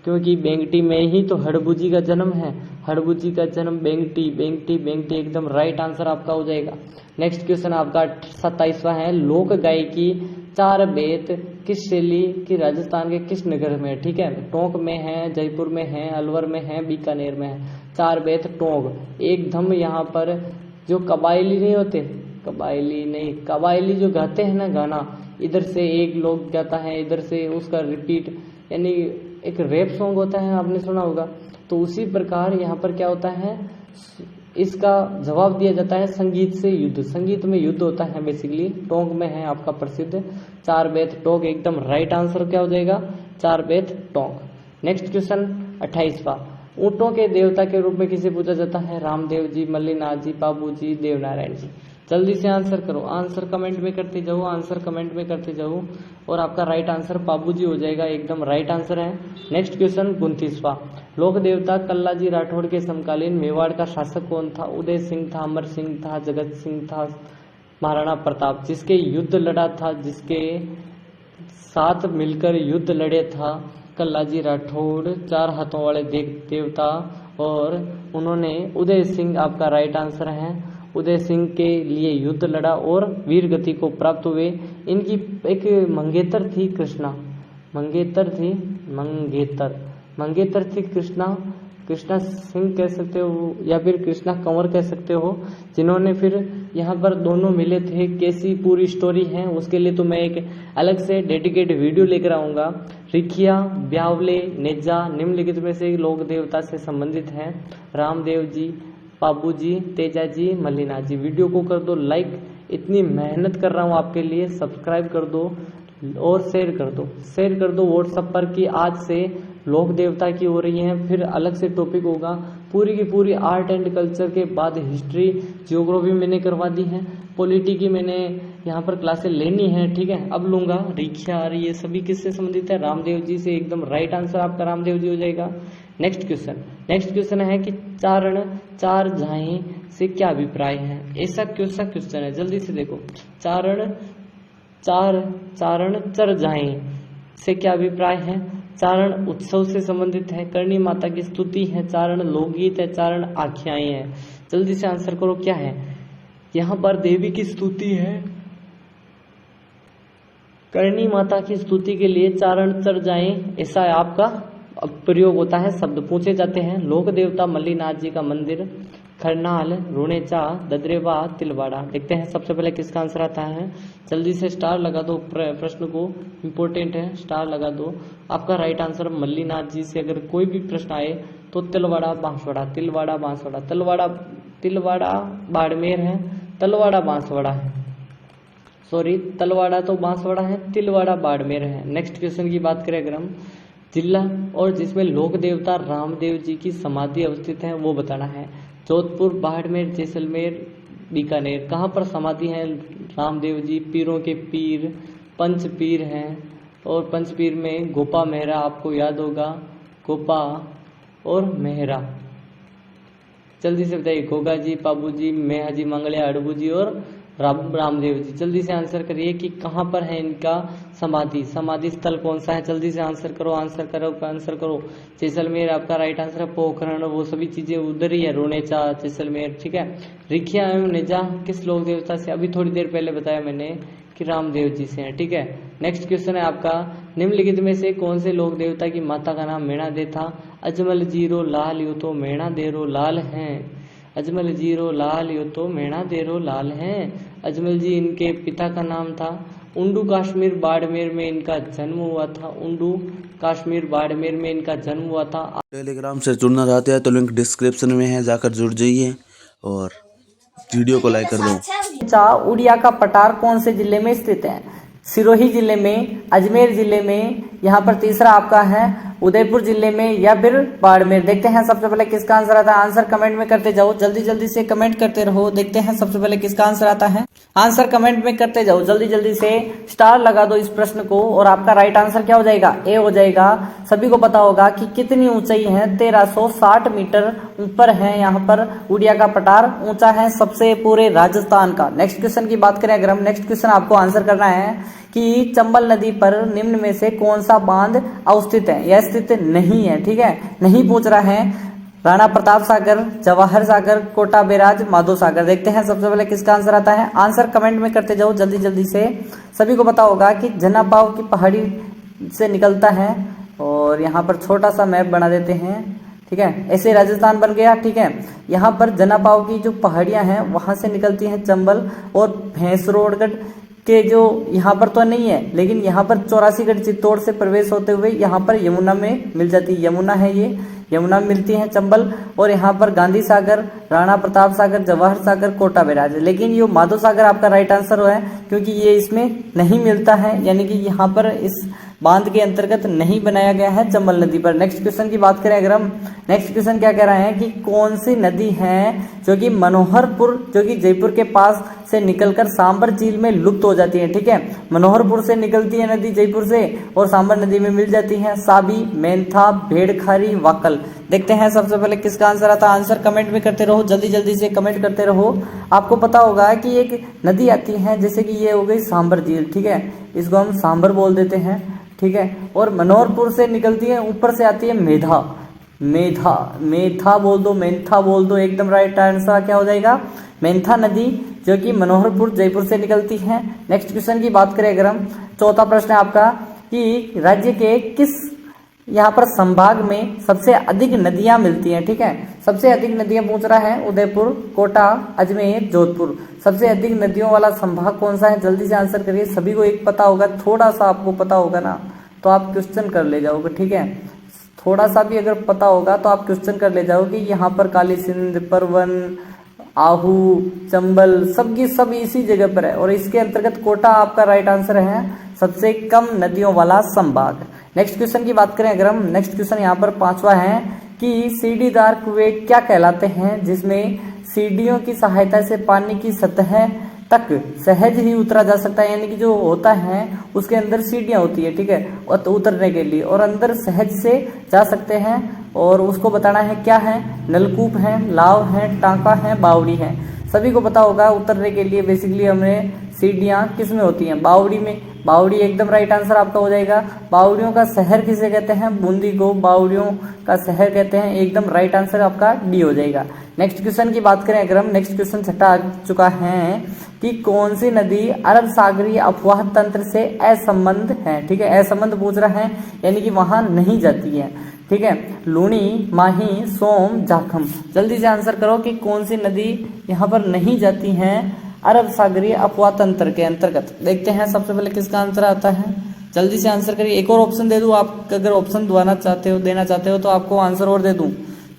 B: क्योंकि बेंगटी में ही तो हड़बू जी का जन्म है, हड़बू जी का जन्म बेंगटी, बेंगटी, बेंगटी, एकदम राइट आंसर आपका हो जाएगा। नेक्स्ट क्वेश्चन आपका 27वां है, लोक गायकी 4 बेत किस शैली की राजस्थान के किस नगर में है, ठीक है। टोंक में है, जयपुर में है, अलवर में है, बीकानेर में है। 4 बेत टोंक, एकदम यहाँ पर जो कबायली नहीं होते, कबायली नहीं, कबायली जो गाते हैं ना गाना, इधर से एक लोग गाता है, इधर से उसका रिपीट, यानी एक रैप सॉन्ग होता है, आपने सुना होगा, तो उसी प्रकार यहाँ पर क्या होता है, इसका जवाब दिया जाता है संगीत से युद्ध, संगीत में युद्ध होता है बेसिकली, टोंक में है आपका प्रसिद्ध 4 बेत टोंक, एकदम राइट आंसर क्या हो जाएगा, 4 बेत टोंक। नेक्स्ट क्वेश्चन 28वां, ऊंटों के देवता के रूप में किसे पूजा जाता है, रामदेव जी, मल्लीनाथ जी, बाबू जी, देवनारायण जी। जल्दी से आंसर करो, आंसर कमेंट में करते जाओ, आंसर कमेंट में करते जाओ, और आपका राइट आंसर बाबू जी हो जाएगा, एकदम राइट आंसर है। नेक्स्ट क्वेश्चन 29वां, लोक देवता कल्ला जी राठौड़ के समकालीन मेवाड़ का शासक कौन था, उदय सिंह था, अमर सिंह था, जगत सिंह था, महाराणा प्रताप, जिसके युद्ध लड़ा था, जिसके साथ मिलकर युद्ध लड़े था कल्ला जी राठौड़, 4 हाथों वाले देवता, और उन्होंने उदय सिंह आपका राइट आंसर है, उदय सिंह के लिए युद्ध लड़ा और वीर गति को प्राप्त हुए। इनकी एक मंगेतर थी कृष्णा, मंगेतर थी, मंगेतर थी कृष्णा, कृष्णा सिंह कह सकते हो या फिर कृष्णा कंवर कह सकते हो, जिन्होंने फिर यहाँ पर दोनों मिले थे। कैसी पूरी स्टोरी है उसके लिए तो मैं एक अलग से डेडिकेट वीडियो लेकर आऊँगा। रिखिया, ब्यावले, नेजा निम्नलिखित में से लोक देवता से संबंधित हैं। रामदेव जी, बाबू जी, तेजा जी, मल्लीनाथ जी। वीडियो को कर दो लाइक, इतनी मेहनत कर रहा हूँ आपके लिए, सब्सक्राइब कर दो और शेयर कर दो व्हाट्सएप पर कि आज से लोक देवता की हो रही है। फिर अलग से टॉपिक होगा, पूरी की पूरी आर्ट एंड कल्चर के बाद हिस्ट्री, जियोग्राफी मैंने करवा दी है, पॉलिटी की मैंने यहाँ पर क्लासें लेनी है, ठीक है, अब लूंगा। रिक्शा ये सभी किससे संबंधित है? रामदेव जी से। एकदम राइट आंसर आपका रामदेव जी हो जाएगा। नेक्स्ट क्वेश्चन है कि चारण चार झाई से क्या अभिप्राय है? ऐसा क्वेश्चन है, जल्दी से देखो। चारण चर जाएं से क्या अभिप्राय है? चारण उत्सव से संबंधित है, करणी माता की स्तुति है, चारण लोकगीत है, चारण आख्याएं है। जल्दी से आंसर करो क्या है? यहाँ पर देवी की स्तुति है, करणी माता की स्तुति के लिए चारण चर जाएं ऐसा आपका प्रयोग होता है, शब्द पूछे जाते हैं। लोक देवता मल्लीनाथ जी का मंदिर, खरनाल, रुणेचा, ददरेवा, तिलवाड़ा। देखते हैं सबसे पहले किसका आंसर आता है। जल्दी से स्टार लगा दो, प्रश्न को इम्पोर्टेंट है, स्टार लगा दो। आपका राइट आंसर मल्लीनाथ जी से अगर कोई भी प्रश्न आए तो तिलवाड़ा बांसवाड़ा, तिलवाड़ा बांसवाड़ा, तिलवाड़ा बाड़मेर है, तलवाड़ा बांसवाड़ा है, सॉरी तलवाड़ा तो बांसवाड़ा है, तिलवाड़ा बाड़मेर है। नेक्स्ट क्वेश्चन की बात करें अगर हम, जिला और जिसमें लोक देवता रामदेव जी की समाधि अवस्थित है वो बताना है। जोधपुर, बाड़मेर, जैसलमेर, बीकानेर। कहाँ पर समाधि है रामदेव जी? पीरों के पीर, पंच पीर हैं, और पंच पीर में गोपा मेहरा आपको याद होगा, गोपा और मेहरा। जल्दी से बताइए, गोगा जी, पाबू जी, मेहा जी, मंगलिया, अड़बू जी और रामदेव जी। जल्दी से आंसर करिए कि कहाँ पर है इनका समाधि स्थल कौन सा है? जल्दी से आंसर करो। जैसलमेर आपका राइट आंसर है। पोखरण वो सभी चीजें उधर ही है, रोनेचा, जैसलमेर, ठीक है। रिखिया एवं नेजा किस लोक देवता से? अभी थोड़ी देर पहले बताया मैंने कि रामदेव जी से है, ठीक है। नेक्स्ट क्वेश्चन है आपका, निम्नलिखित में से कौन से लोक देवता की माता का नाम मेणा दे था? अजमल जीरो लाल यो तो मेणा देरो लाल हैं, अजमल जीरो लाल यो तो मेणा देरो लाल हैं। अजमल जी इनके पिता का नाम था। उंडू कश्मीर बाड़मेर में इनका जन्म हुआ था, उंडू कश्मीर बाड़मेर में इनका जन्म हुआ था।
A: टेलीग्राम से जुड़ना चाहते हैं तो लिंक डिस्क्रिप्शन में है, जाकर जुड़ जाइए और वीडियो को लाइक कर दो।
B: उड़िया का पठार कौन से जिले में स्थित है? सिरोही जिले में, अजमेर जिले में, यहाँ पर तीसरा आपका है उदयपुर जिले में या फिर बाड़मेर। देखते हैं सबसे पहले किसका आंसर आता है। आंसर कमेंट में करते जाओ, जल्दी से कमेंट करते रहो। देखते हैं सबसे पहले किसका आंसर आता है। आंसर कमेंट में करते जाओ, जल्दी से स्टार लगा दो इस प्रश्न को। और आपका राइट आंसर क्या हो जाएगा? ए हो जाएगा। सभी को पता होगा कि कितनी ऊंचाई है, 1360 मीटर ऊपर है यहाँ पर उड़िया का पठार, ऊंचा है सबसे पूरे राजस्थान का। नेक्स्ट क्वेश्चन की बात करें अगर हम, नेक्स्ट क्वेश्चन आपको आंसर करना है कि चंबल नदी पर निम्न में से कौन सा बांध अवस्थित है या स्थित नहीं है, ठीक है। नहीं पूछ रहा है। राणा प्रताप सागर, जवाहर सागर, कोटा बैराज, माधो सागर। देखते हैं सबसे पहले किसका आंसर आता है। आंसर कमेंट में करते जाओ जल्दी से। सभी को पता होगा कि जनापाव की पहाड़ी से निकलता है, और यहाँ पर छोटा सा मैप बना देते हैं, ठीक है। ऐसे राजस्थान बन गया, ठीक है। यहाँ पर जनापाव की जो पहाड़ियां हैं वहां से निकलती हैं चंबल, और भैंसरोडगढ़ के जो यहाँ पर तो नहीं है, लेकिन यहाँ पर 84गढ़ चित्तौड़ से प्रवेश होते हुए यहाँ पर यमुना में मिल जाती है। यमुना है ये, यमुना मिलती है चंबल। और यहाँ पर गांधी सागर, राणा प्रताप सागर, जवाहर सागर, कोटा बैराज। लेकिन ये माधो सागर आपका राइट आंसर है, क्योंकि ये इसमें नहीं मिलता है, यानी कि यहाँ पर इस बांध के अंतर्गत नहीं बनाया गया है चंबल नदी पर। नेक्स्ट क्वेश्चन की बात करें अगर हम, नेक्स्ट क्वेश्चन क्या कह रहा है कि कौन सी नदी है जो कि मनोहरपुर, जो कि जयपुर के पास से निकलकर सांबर झील में लुप्त हो जाती है, ठीक है। मनोहरपुर से निकलती है नदी जयपुर से और सांबर नदी में मिल जाती है। साबी, मेंथा, भेड़खारी, वाकल। देखते हैं सबसे पहले किसका आंसर आता है। आंसर कमेंट में करते रहो, जल्दी से कमेंट करते रहो। आपको पता होगा कि एक नदी आती है, जैसे कि ये हो गई सांबर झील, ठीक है, इसको हम सांबर बोल देते हैं, ठीक है। और मनोहरपुर से निकलती है, ऊपर से आती है मेधा बोल दो, मेंथा बोल दो, एकदम राइट आंसर क्या हो जाएगा? मेंथा नदी, जो कि मनोहरपुर जयपुर से निकलती है। नेक्स्ट क्वेश्चन की बात करें अगर हम, चौथा प्रश्न है आपका कि राज्य के किस यहाँ पर संभाग में सबसे अधिक नदियां मिलती हैं, ठीक है। सबसे अधिक नदियां पूछ रहा है उदयपुर, कोटा, अजमेर, जोधपुर। सबसे अधिक नदियों वाला संभाग कौन सा है, जल्दी से आंसर करिए। सभी को एक पता होगा, थोड़ा सा आपको पता होगा ना तो आप क्वेश्चन कर ले जाओगे, ठीक है। थोड़ा सा भी अगर पता होगा तो आप क्वेश्चन कर ले जाओगे। यहाँ पर काली सिंध, परवन, आहू, चंबल सबकी सब इसी जगह पर है और इसके अंतर्गत कोटा आपका राइट आंसर है, सबसे कम नदियों वाला संभाग। नेक्स्ट क्वेश्चन की बात करें अगर हम, नेक्स्ट क्वेश्चन यहाँ पर 5वां है कि सीढ़ीदार कुएं क्या कहलाते हैं जिसमें सीढ़ियों की सहायता से पानी की सतह तक सहज ही उतरा जा सकता है, यानी कि जो होता है उसके अंदर सीढ़ियां होती है, ठीक है, और उतरने के लिए और अंदर सहज से जा सकते हैं और उसको बताना है क्या है, नलकूप है, लाव है, टांका है, बावड़ी है। सभी को पता होगा उतरने के लिए बेसिकली हमें सीढ़ियां किस में होती हैं, बावड़ी में। बावड़ी एकदम राइट आंसर आपका हो जाएगा। बावड़ियों का शहर किसे कहते हैं, बूंदी को बावड़ियों का शहर कहते हैं, एकदम राइट आंसर आपका डी हो जाएगा। नेक्स्ट क्वेश्चन की बात करें अगर हम, नेक्स्ट क्वेश्चन छठा आ चुका है कि कौन सी नदी अरब सागरीय अपवाह तंत्र से असंबद्ध है, ठीक है, असंबद्ध पूछ रहा है यानी कि वहां नहीं जाती है, ठीक है। लूणी, माही, सोम, जाखम। जल्दी से आंसर करो कि कौन सी नदी यहाँ पर नहीं जाती हैं अरब सागरीय अपवाह तंत्र के अंतर्गत। देखते हैं सबसे पहले किसका आंसर आता है, जल्दी से आंसर करिए। एक और ऑप्शन दे दूं, आप अगर ऑप्शन देना चाहते हो तो आपको आंसर और दे दूं,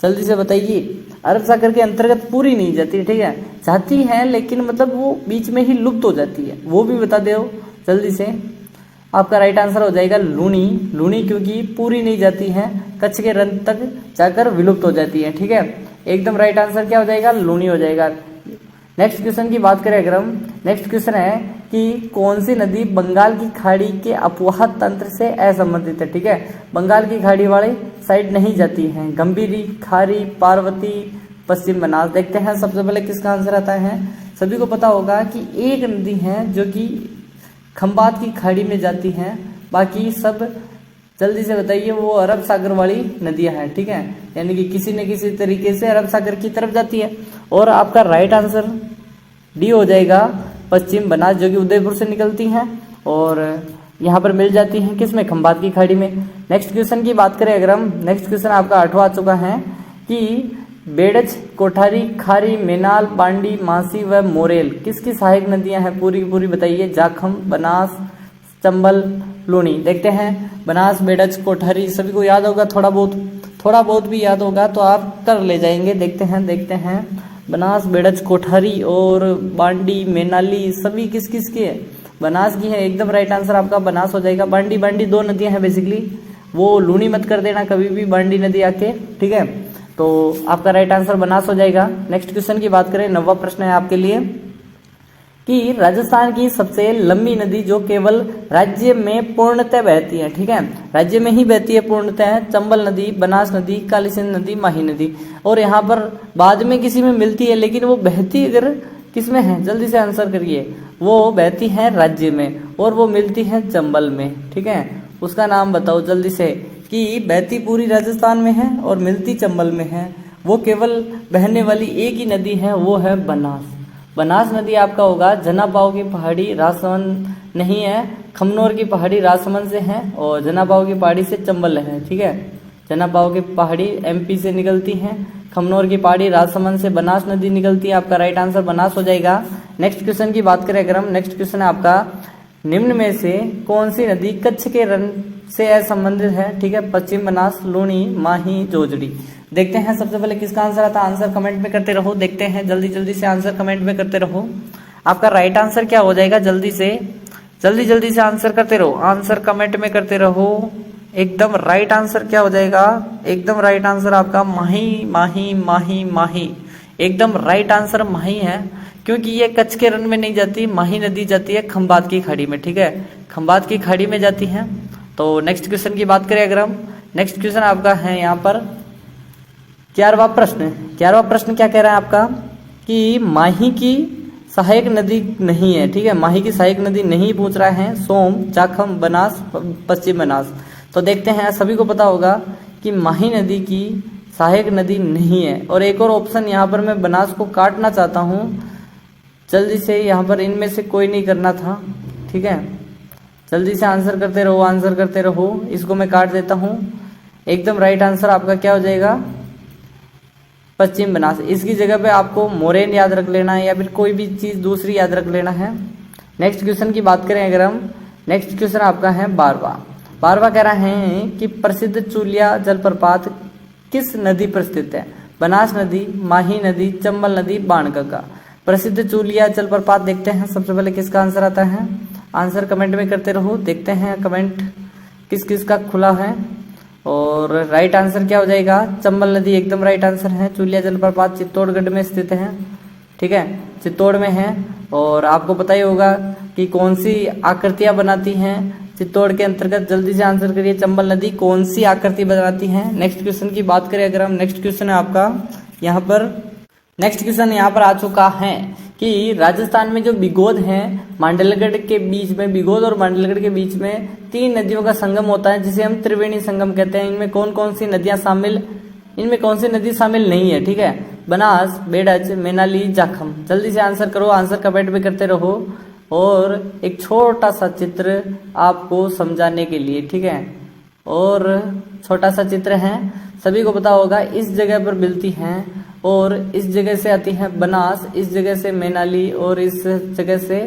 B: जल्दी से बताइए। अरब सागर के अंतर्गत पूरी नहीं जाती, ठीक है, जाती है लेकिन मतलब वो बीच में ही लुप्त हो जाती है, वो भी बता दो जल्दी से। आपका राइट आंसर हो जाएगा लूणी। लूणी क्योंकि पूरी नहीं जाती है, कच्छ के रन तक जाकर विलुप्त हो जाती है, ठीक है, एकदम राइट आंसर क्या हो जाएगा, लूणी हो जाएगा। नेक्स्ट क्वेश्चन की बात करें अगर हम, नेक्स्ट क्वेश्चन है कि कौन सी नदी बंगाल की खाड़ी के अपवाह तंत्र से असंबंधित है, ठीक है, बंगाल की खाड़ी वाली साइड नहीं जाती है। गंभीरी, खारी, पार्वती, पश्चिम बनास। देखते हैं सबसे पहले किसका आंसर आता है। सभी को पता होगा कि एक नदी है जो कि खंबात की खाड़ी में जाती है, बाकी सब जल्दी से बताइए वो अरब सागर वाली नदियां हैं, ठीक है, यानी कि किसी न किसी तरीके से अरब सागर की तरफ जाती है। और आपका राइट आंसर डी हो जाएगा पश्चिम बनास, जो कि उदयपुर से निकलती हैं और यहाँ पर मिल जाती हैं किसमें, खंबात की खाड़ी में। नेक्स्ट क्वेश्चन की बात करें अगर हम, नेक्स्ट क्वेश्चन आपका 8वां आ चुका है कि बेड़ज, कोठारी, खारी, मेनाल, पांडी, मासी व मोरेल किसकी सहायक नदियां हैं, पूरी पूरी बताइए। जाखम, बनास, चंबल, लूणी। देखते हैं बनास, बेड़ज, कोठारी सभी को याद होगा, थोड़ा बहुत भी याद होगा तो आप कर ले जाएंगे। देखते हैं बनास, बेड़ज, कोठारी और बांडी, मेनाली सभी किस किस की है, बनास की है, एकदम राइट आंसर आपका बनास हो जाएगा। बांडी दो नदियां हैं बेसिकली, वो लूणी मत कर देना कभी भी बांडी नदी आके, ठीक है, तो आपका राइट आंसर बनास हो जाएगा। नेक्स्ट क्वेश्चन की बात करें, 9वां प्रश्न है आपके लिए कि राजस्थान की सबसे लंबी नदी जो केवल राज्य में पूर्णतः बहती है, ठीक है, राज्य में ही बहती है पूर्णतः, चंबल नदी, बनास नदी, काली सिंध नदी, माही नदी। और यहाँ पर बाद में किसी में मिलती है लेकिन वो बहती अगर किस में है, जल्दी से आंसर करिए। वो बहती है राज्य में और वो मिलती है चंबल में, ठीक है, उसका नाम बताओ जल्दी से, कि बहती पूरी राजस्थान में है और मिलती चंबल में है, वो केवल बहने वाली एक ही नदी है, वो है बनास। बनास नदी आपका होगा जनापाव की पहाड़ी राजसमंद नहीं है, खमनोर की पहाड़ी राजसमंद से है और जनापाव की पहाड़ी से चंबल है, ठीक है, जनापाव की पहाड़ी एमपी से निकलती है, खमनोर की पहाड़ी राजसमंद से बनास नदी निकलती है। आपका राइट आंसर बनास हो जाएगा। नेक्स्ट क्वेश्चन की बात करें अगर हम, नेक्स्ट क्वेश्चन है आपका, निम्न में से कौन सी नदी कच्छ के रन से असंबंधित है, ठीक है, पश्चिम बनास, लूणी, माही, जोजड़ी। देखते हैं सबसे पहले किसका आंसर आता है, आंसर कमेंट में करते रहो। देखते हैं जल्दी से आंसर कमेंट में करते रहो। आपका राइट आंसर क्या हो जाएगा, जल्दी से आंसर करते रहो, आंसर कमेंट में करते रहो। एकदम राइट आंसर क्या हो जाएगा, एकदम राइट आंसर आपका माही, एकदम राइट आंसर माही है, क्योंकि ये कच्छ के रन में नहीं जाती, माही नदी जाती है खंबात की खाड़ी में, ठीक है, खंबात की खाड़ी में जाती है। तो नेक्स्ट क्वेश्चन की बात करें अगर हम, नेक्स्ट क्वेश्चन आपका है यहाँ पर 11वां प्रश्न क्या कह रहा है आपका कि माही की सहायक नदी नहीं है, ठीक है, माही की सहायक नदी नहीं पूछ रहा है, सोम, जाखम, बनास, पश्चिम बनास। तो देखते हैं सभी को पता होगा कि माही नदी की सहायक नदी नहीं है। और एक और ऑप्शन यहाँ पर मैं बनास को काटना चाहता हूँ, जल्दी से, यहाँ पर इनमें से कोई नहीं करना था, ठीक है, जल्दी से आंसर करते रहो, इसको मैं काट देता हूँ। एकदम राइट आंसर आपका क्या हो जाएगा, पश्चिम बनास। इसकी जगह पे आपको मोरेन याद रख लेना है या फिर कोई भी चीज़ दूसरी याद रख लेना है। नेक्स्ट क्वेश्चन की बात करें अगर हम, नेक्स्ट क्वेश्चन आपका है 12वां कह रहा है कि प्रसिद्ध चूलिया जलप्रपात किस नदी पर स्थित है? बनास नदी, माही नदी, चंबल नदी, बाणगंगा। प्रसिद्ध चूलिया जलप्रपात देखते हैं सबसे पहले किसका आंसर आता है। आंसर कमेंट में करते रहो, देखते हैं कमेंट किस किस का खुला है। और राइट आंसर क्या हो जाएगा, चंबल नदी एकदम राइट आंसर है। चूलिया जलप्रपात चित्तौड़गढ़ में स्थित है, ठीक है, चित्तौड़ में है। और आपको पता ही होगा कि कौन सी आकृतियां बनाती हैं चित्तौड़ के अंतर्गत। जल्दी से आंसर करिए, चंबल नदी कौन सी आकृति बनाती है। नेक्स्ट क्वेश्चन की बात करें अगर हम, नेक्स्ट क्वेश्चन है आपका यहाँ पर, नेक्स्ट क्वेश्चन यहाँ पर आ चुका है कि राजस्थान में जो बिगोद है, मांडलगढ़ के बीच में, बिगोद और मांडलगढ़ के बीच में 3 नदियों का संगम होता है जिसे हम त्रिवेणी संगम कहते हैं। इनमें कौन कौन सी नदियां शामिल, इनमें कौन सी नदी शामिल नहीं है, ठीक है, बनास, बेड़च, मैनाली, जाखम। जल्दी से आंसर करो, आंसर कमेंट में करते रहो। और एक छोटा सा चित्र आपको समझाने के लिए, ठीक है, और छोटा सा चित्र है, सभी को पता होगा, इस जगह पर मिलती हैं और इस जगह से आती है बनास, इस जगह से मैनाली और इस जगह से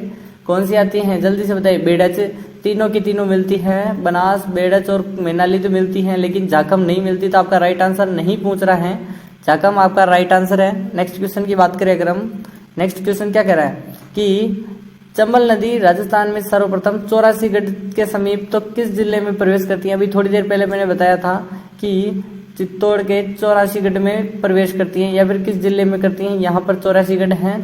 B: कौन सी आती है, जल्दी से बताइए, बेड़च। तीनों की तीनों मिलती है, बनास, बेड़च और मैनाली तो मिलती है, लेकिन जाखम नहीं मिलती। तो आपका राइट आंसर नहीं पूछ रहा है, जाखम आपका राइट आंसर है। नेक्स्ट क्वेश्चन की बात करें अगर हम, नेक्स्ट क्वेश्चन क्या कह रहा है कि चंबल नदी राजस्थान में सर्वप्रथम 84गढ़ के समीप तो किस जिले में प्रवेश करती है? अभी थोड़ी देर पहले मैंने बताया था कि चित्तौड़ के 84गढ़ में प्रवेश करती हैं, या फिर किस जिले में करती हैं। यहाँ पर 84गढ़ हैं,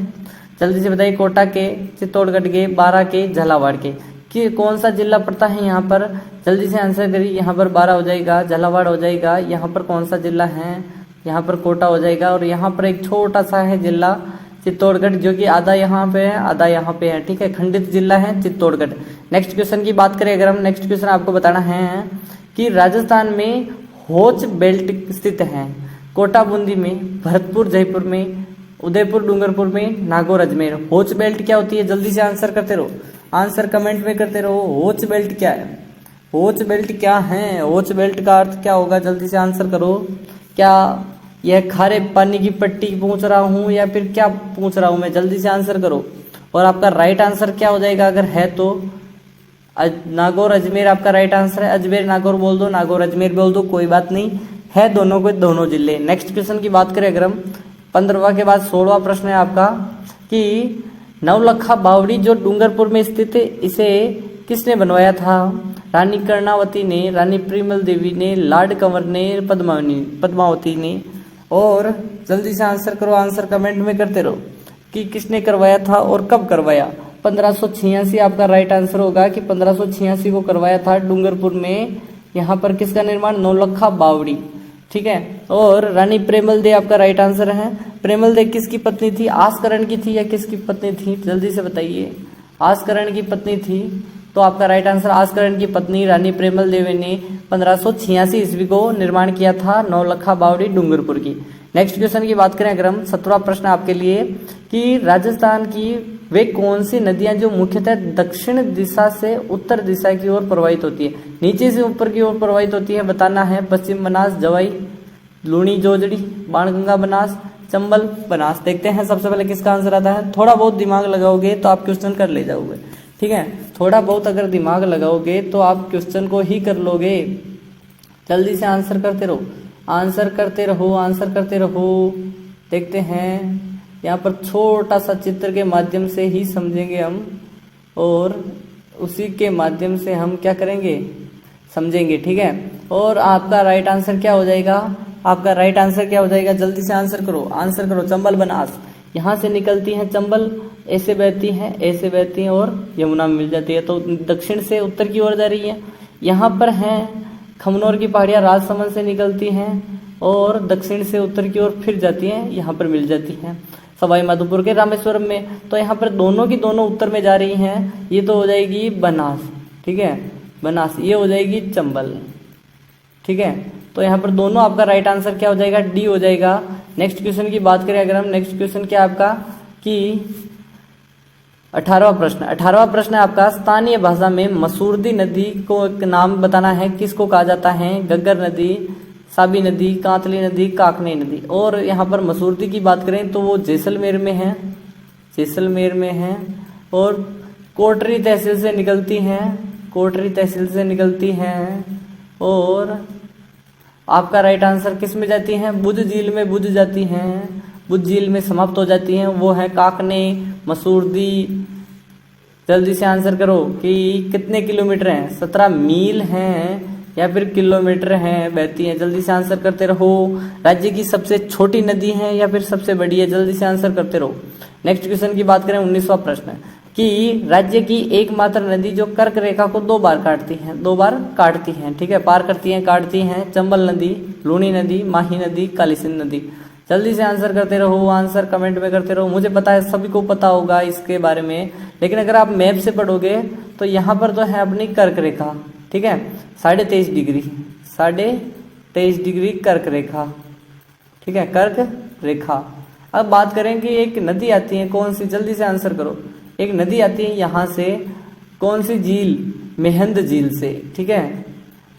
B: जल्दी से बताइए, कोटा के, चित्तौड़गढ़ के, बारां के, झालावाड़ के, कि कौन सा जिला पड़ता है यहाँ पर। जल्दी से आंसर करिए, यहाँ पर बारां हो जाएगा, झालावाड़ हो जाएगा, यहाँ पर कौन सा जिला है, यहाँ पर कोटा हो जाएगा, और यहाँ पर एक छोटा सा है जिला चित्तौड़गढ़, जो कि आधा यहाँ पे है आधा यहाँ पे है, ठीक है, खंडित जिला है चित्तौड़गढ़। नेक्स्ट क्वेश्चन की बात करें अगर हम, नेक्स्ट क्वेश्चन आपको बताना है कि राजस्थान में होच बेल्ट स्थित है। कोटा बूंदी में, भरतपुर जयपुर में, उदयपुर डूंगरपुर में, नागौर अजमेर। होच बेल्ट क्या होती है? जल्दी से आंसर करते रहो, आंसर कमेंट में करते रहो। होच बेल्ट क्या है, होच बेल्ट क्या है, होच बेल्ट का अर्थ क्या होगा, जल्दी से आंसर करो। क्या यह खारे पानी की पट्टी पूछ रहा हूँ या फिर क्या पूछ रहा हूँ मैं, जल्दी से आंसर करो। और आपका राइट आंसर क्या हो जाएगा अगर है तो, नागौर अजमेर आपका राइट आंसर है। अजमेर नागौर बोल दो, नागौर अजमेर बोल दो, कोई बात नहीं है, दोनों को दोनों जिले। नेक्स्ट क्वेश्चन की बात करें अगर हम, 15वां के बाद 16वां प्रश्न है आपका कि नवलखा बावड़ी जो डूंगरपुर में स्थित है, इसे किसने बनवाया था? रानी कर्णावती ने, रानी प्रिमल देवी ने, लॉर्ड कंवर ने, पद्मावती ने। और जल्दी से आंसर करो, आंसर कमेंट में करते रहो कि किसने करवाया था और कब करवाया। 1586 आपका राइट आंसर होगा कि 1586 को करवाया था डूंगरपुर में। यहाँ पर किसका निर्माण? नौलखा बावड़ी, ठीक है। और रानी प्रेमल दे आपका राइट आंसर है। प्रेमल दे किसकी पत्नी थी? आसकरण की थी या किसकी पत्नी थी, जल्दी से बताइए। आसकरण की पत्नी थी, तो आपका राइट आंसर आसकरण की पत्नी रानी प्रेमल देवी ने 1586 ईस्वी को निर्माण किया था नौलखा बावड़ी डूंगरपुर की। नेक्स्ट क्वेश्चन की बात करें अगर हम, 17वां प्रश्न आपके लिए कि राजस्थान की वे कौन सी नदियां जो मुख्यतः दक्षिण दिशा से उत्तर दिशा की ओर प्रवाहित होती है, नीचे से ऊपर की ओर प्रवाहित होती है, बताना है। पश्चिम बनास, जवाई, लूणी जोजड़ी, बाणगंगा बनास, चंबल बनास। देखते हैं सबसे पहले किसका आंसर आता है। थोड़ा बहुत दिमाग लगाओगे तो आप क्वेश्चन कर ले जाओगे, ठीक है, थोड़ा बहुत अगर दिमाग लगाओगे तो आप क्वेश्चन को ही कर लोगे। जल्दी से आंसर करते रहो, आंसर करते रहो, आंसर करते रहो। देखते हैं, यहाँ पर छोटा सा चित्र के माध्यम से ही समझेंगे हम, और उसी के माध्यम से हम क्या करेंगे, समझेंगे, ठीक है। और आपका राइट आंसर क्या हो जाएगा, आपका राइट आंसर क्या हो जाएगा, जल्दी से आंसर करो, आंसर करो। चंबल बनास, यहाँ से निकलती है चंबल, ऐसे बहती है, ऐसे बहती है और यमुना में मिल जाती है, तो दक्षिण से उत्तर की ओर जा रही है। यहाँ पर है खमनोर की पहाड़ियाँ, राजसमंद से निकलती हैं और दक्षिण से उत्तर की ओर फिर जाती हैं, यहाँ पर मिल जाती हैं सवाई माधोपुर के रामेश्वरम में। तो यहाँ पर दोनों की दोनों उत्तर में जा रही हैं, ये तो हो जाएगी बनास, ठीक है, बनास, ये हो जाएगी चंबल, ठीक है। तो यहाँ पर दोनों आपका राइट आंसर क्या हो जाएगा, डी हो जाएगा। नेक्स्ट क्वेश्चन की बात करें अगर हम, नेक्स्ट क्वेश्चन क्या आपका कि 18वां प्रश्न है आपका, स्थानीय भाषा में मसूरदी नदी को एक नाम बताना है, किसको कहा जाता है? गग्गर नदी, साबी नदी, कांतली नदी, काकनी नदी। और यहाँ पर मसूरदी की बात करें तो वो जैसलमेर में है, जैसलमेर में है। और कोटरी तहसील से निकलती हैं, कोटरी तहसील से निकलती हैं। और आपका राइट आंसर किस में जाती हैं? बुध झील में बुध जाती हैं, बुध झील में समाप्त हो जाती हैं। वो है काकनी, मसूरदी। जल्दी से आंसर करो कि कितने किलोमीटर हैं? 17 मील हैं या फिर किलोमीटर हैं, बहती हैं। जल्दी से आंसर करते रहो। राज्य की सबसे छोटी नदी है या फिर सबसे बड़ी है? जल्दी से आंसर करते रहो। नेक्स्ट क्वेश्चन की बात करें, 19वां प्रश्न कि राज्य की एकमात्र नदी जो कर्क रेखा को 2 बार काटती है, 2 बार काटती हैं, ठीक है, पार करती हैं, काटती हैं। चंबल नदी, लूनी नदी, माही नदी, काली सिंध नदी। जल्दी से आंसर करते रहो, आंसर कमेंट में करते रहो। मुझे पता है सभी को पता होगा इसके बारे में, लेकिन अगर आप मैप से पढ़ोगे तो यहाँ पर तो है अपनी कर्क रेखा, ठीक है, 23.5 डिग्री, 23.5 डिग्री कर्क रेखा, ठीक है, कर्क रेखा। अब बात करें कि एक नदी आती है, कौन सी? जल्दी से आंसर करो। एक नदी आती है यहाँ से, कौन सी झील? मेहंद झील से, ठीक है,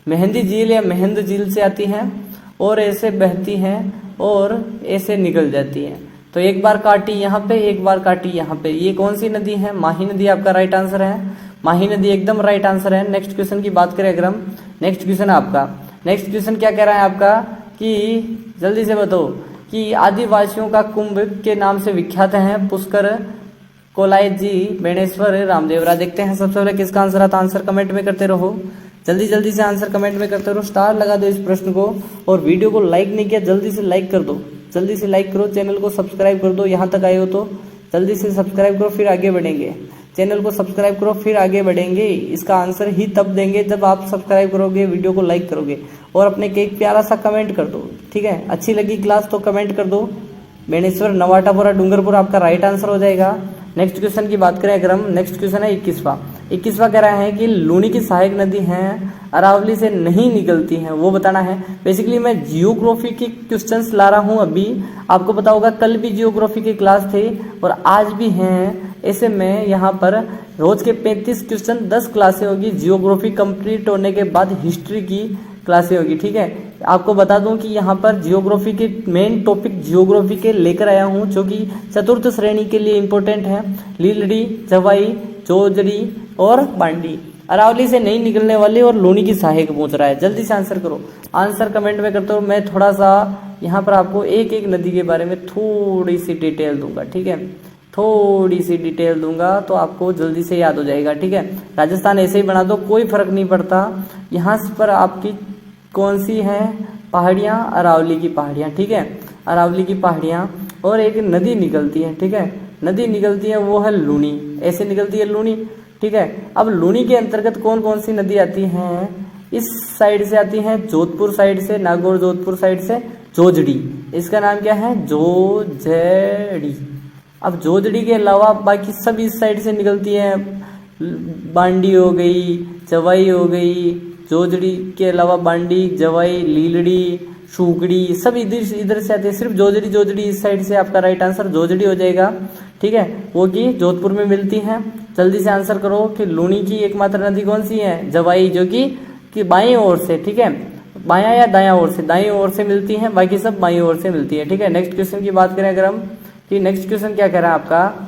B: मेहंदी झील या मेहंद झील से आती है और ऐसे बहती है और ऐसे निकल जाती है। तो एक बार काटी यहाँ पे, एक बार काटी यहाँ पे। ये कौन सी नदी है? माही नदी आपका राइट आंसर है, माही नदी एकदम राइट आंसर है। नेक्स्ट क्वेश्चन की बात करें अगर हम, नेक्स्ट क्वेश्चन आपका, नेक्स्ट क्वेश्चन क्या कह रहा है आपका कि जल्दी से बताओ कि आदिवासियों का कुंभ के नाम से विख्यात है पुष्कर, कोलायत जी, बेणेश्वर, रामदेवरा। देखते हैं सबसे पहले किसका आंसर आता है। आंसर कमेंट में करते रहो, जल्दी जल्दी से आंसर कमेंट में करते रहो। स्टार लगा दो इस प्रश्न को, और वीडियो को लाइक नहीं किया जल्दी से लाइक कर दो, जल्दी से लाइक करो। चैनल को सब्सक्राइब कर दो, यहाँ तक आए हो तो जल्दी से सब्सक्राइब करो, फिर आगे बढ़ेंगे। चैनल को सब्सक्राइब करो फिर आगे बढ़ेंगे। इसका आंसर ही तब देंगे जब आप सब्सक्राइब करोगे, वीडियो को लाइक करोगे और अपने के एक प्यारा सा कमेंट कर दो, ठीक है। अच्छी लगी क्लास तो कमेंट कर दो। बेणेश्वर, नवाटापुरा, डूंगरपुर आपका राइट आंसर हो जाएगा। नेक्स्ट क्वेश्चन की बात करें अगर हम, नेक्स्ट क्वेश्चन है 21वां कह रहा है कि लूनी की सहायक नदी हैं अरावली से नहीं निकलती हैं, वो बताना है। बेसिकली मैं जियोग्राफी के क्वेश्चंस ला रहा हूँ अभी, आपको पता होगा कल भी जियोग्राफी की क्लास थी और आज भी हैं। ऐसे में यहाँ पर रोज के 35 क्वेश्चन 10 क्लासें होगी। जियोग्राफी कंप्लीट होने के बाद हिस्ट्री की क्लासें होगी, ठीक है। आपको बता दूं कि यहाँ पर जियोग्राफी के मेन टॉपिक जियोग्राफी के लेकर आया हूँ जो कि चतुर्थ श्रेणी के लिए इंपॉर्टेंट है। लीलड़ी, जवाई, जोजड़ी और बांडी अरावली से नहीं निकलने वाली और लूनी की सहायक पूछ रहा है। जल्दी से आंसर करो, आंसर कमेंट में करते हो। मैं थोड़ा सा यहाँ पर आपको एक एक नदी के बारे में थोड़ी सी डिटेल दूंगा, ठीक है, थोड़ी सी डिटेल दूंगा तो आपको जल्दी से याद हो जाएगा, ठीक है। राजस्थान ऐसे ही बना दो, कोई फर्क नहीं पड़ता। यहाँ पर आपकी कौन सी है पहाड़ियाँ? अरावली की पहाड़ियाँ, ठीक है, अरावली की पहाड़ियाँ। और एक नदी निकलती है, ठीक है, नदी निकलती है वो है लूनी, ऐसे निकलती है लूनी, ठीक है। अब लूनी के अंतर्गत कौन कौन सी नदी आती हैं? इस साइड से आती हैं, जोधपुर साइड से, नागौर जोधपुर साइड से जोजड़ी, इसका नाम क्या है? जोजड़ी। अब जोजड़ी के अलावा बाकी सब इस साइड से निकलती है। बांडी हो गई, जवाई हो गई, जोजड़ी के अलावा बांडी, जवाई, लीलड़ी, शुगड़ी सब इधर से आते हैं। सिर्फ जोजड़ी इस साइड से आपका राइट आंसर जोजड़ी हो जाएगा, ठीक है, वो कि जोधपुर में मिलती हैं। जल्दी से आंसर करो कि लूनी की एकमात्र नदी कौन सी है? जवाई, जो कि बाईं ओर से, ठीक है, बायां या दायां ओर से, दाईं ओर से मिलती हैं, बाकी सब बाईं ओर से मिलती है, ठीक है। नेक्स्ट क्वेश्चन की बात करें अगर हम, कि नेक्स्ट क्वेश्चन क्या कह रहा है आपका?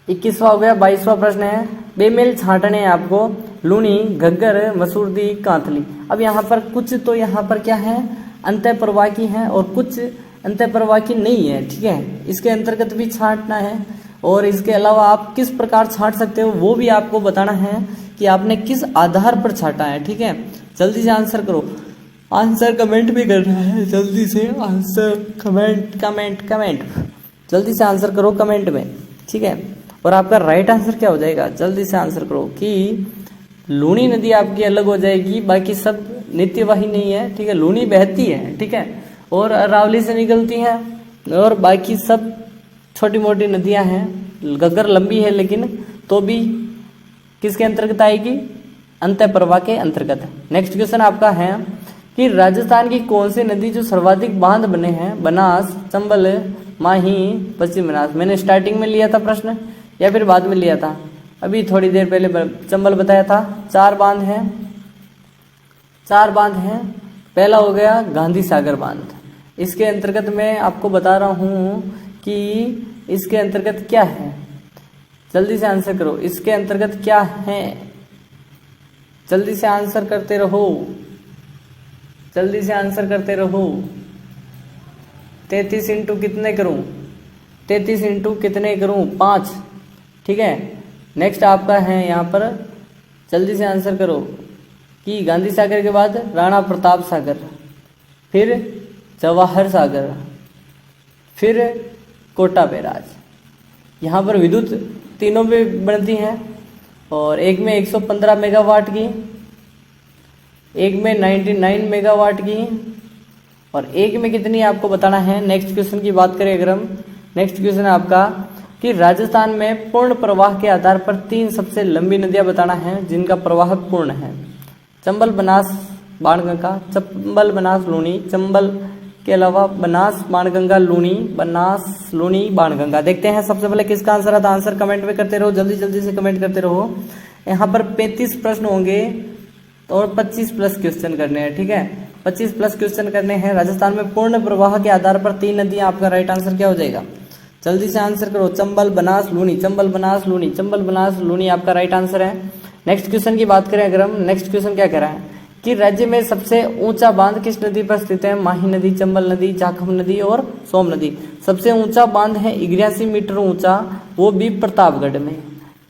B: 21वां हो गया। 22वां प्रश्न है, बेमेल छांटने आपको लूनी, घग्गर, मसूरदी, कांतली। अब यहाँ पर कुछ तो यहाँ पर क्या है? अंतः प्रवाह की है और कुछ अंतः प्रवाह की नहीं है, ठीक है, इसके अंतर्गत भी छांटना है। और इसके अलावा आप किस प्रकार छांट सकते हो वो भी आपको बताना है कि आपने किस आधार पर छांटा है, ठीक है। जल्दी से आंसर करो, आंसर कमेंट भी करना है, जल्दी से आंसर कमेंट जल्दी से आंसर करो कमेंट में, ठीक है। और आपका राइट आंसर क्या हो जाएगा? जल्दी से आंसर करो कि लूनी नदी आपकी अलग हो जाएगी, बाकी सब नित्यवाही नहीं है, ठीक है, लूनी बहती है, ठीक है, और अरावली से निकलती है, और बाकी सब छोटी मोटी नदियां हैं। घग्गर लंबी है लेकिन तो भी किसके अंतर्गत आएगी? अंतः प्रवाह के अंतर्गत। नेक्स्ट क्वेश्चन आपका है कि राजस्थान की कौन सी नदी जो सर्वाधिक बांध बने हैं? बनास, चंबल, माही, पश्चिम बनास। मैंने स्टार्टिंग में लिया था प्रश्न या फिर बाद में लिया था? अभी थोड़ी देर पहले चंबल बताया था। 4 बांध हैं, 4 बांध हैं, पहला हो गया गांधी सागर बांध। इसके अंतर्गत मैं आपको बता रहा हूं कि इसके अंतर्गत क्या है, जल्दी से आंसर करो, इसके अंतर्गत क्या है, जल्दी से आंसर करते रहो, जल्दी से आंसर करते रहो। 33 इंटू कितने करूं, 33 इंटू कितने करूं, 5। ठीक है, नेक्स्ट आपका है यहाँ पर, जल्दी से आंसर करो कि गांधी सागर के बाद राणा प्रताप सागर, फिर जवाहर सागर, फिर कोटा बैराज। यहाँ पर विद्युत तीनों में बनती हैं और एक में 115 मेगावाट की, एक में 99 मेगावाट की और एक में कितनी आपको बताना है। नेक्स्ट क्वेश्चन की बात करें अगर हम, नेक्स्ट क्वेश्चन है आपका कि राजस्थान में पूर्ण प्रवाह के आधार पर 3 सबसे लंबी नदियां बताना है जिनका प्रवाह पूर्ण है। चंबल, बनास, बाणगंगा, चंबल, बनास, लूनी, चंबल के अलावा बनास, बाणगंगा, लूनी, बनास, लूनी, बाणगंगा। देखते हैं सबसे पहले किसका आंसर आता है, आंसर कमेंट में करते रहो, जल्दी जल्दी से कमेंट करते रहो। यहाँ पर 35 प्रश्न होंगे और 25 प्लस क्वेश्चन करने हैं। ठीक है, 25 प्लस क्वेश्चन करने हैं। राजस्थान में पूर्ण प्रवाह के आधार पर 3 नदियां, आपका राइट आंसर क्या हो जाएगा, जल्दी से आंसर करो। चंबल, बनास, लूनी, चंबल, बनास, लूनी, चंबल, बनास, लूनी आपका राइट आंसर है। नेक्स्ट क्वेश्चन की बात करें अगर हम, नेक्स्ट क्वेश्चन क्या कह रहा है कि राज्य में सबसे ऊंचा बांध किस नदी पर स्थित है। माही नदी, चंबल नदी, जाखम नदी और सोम नदी। सबसे ऊंचा बांध है 81 मीटर ऊंचा, वो भी प्रतापगढ़ में,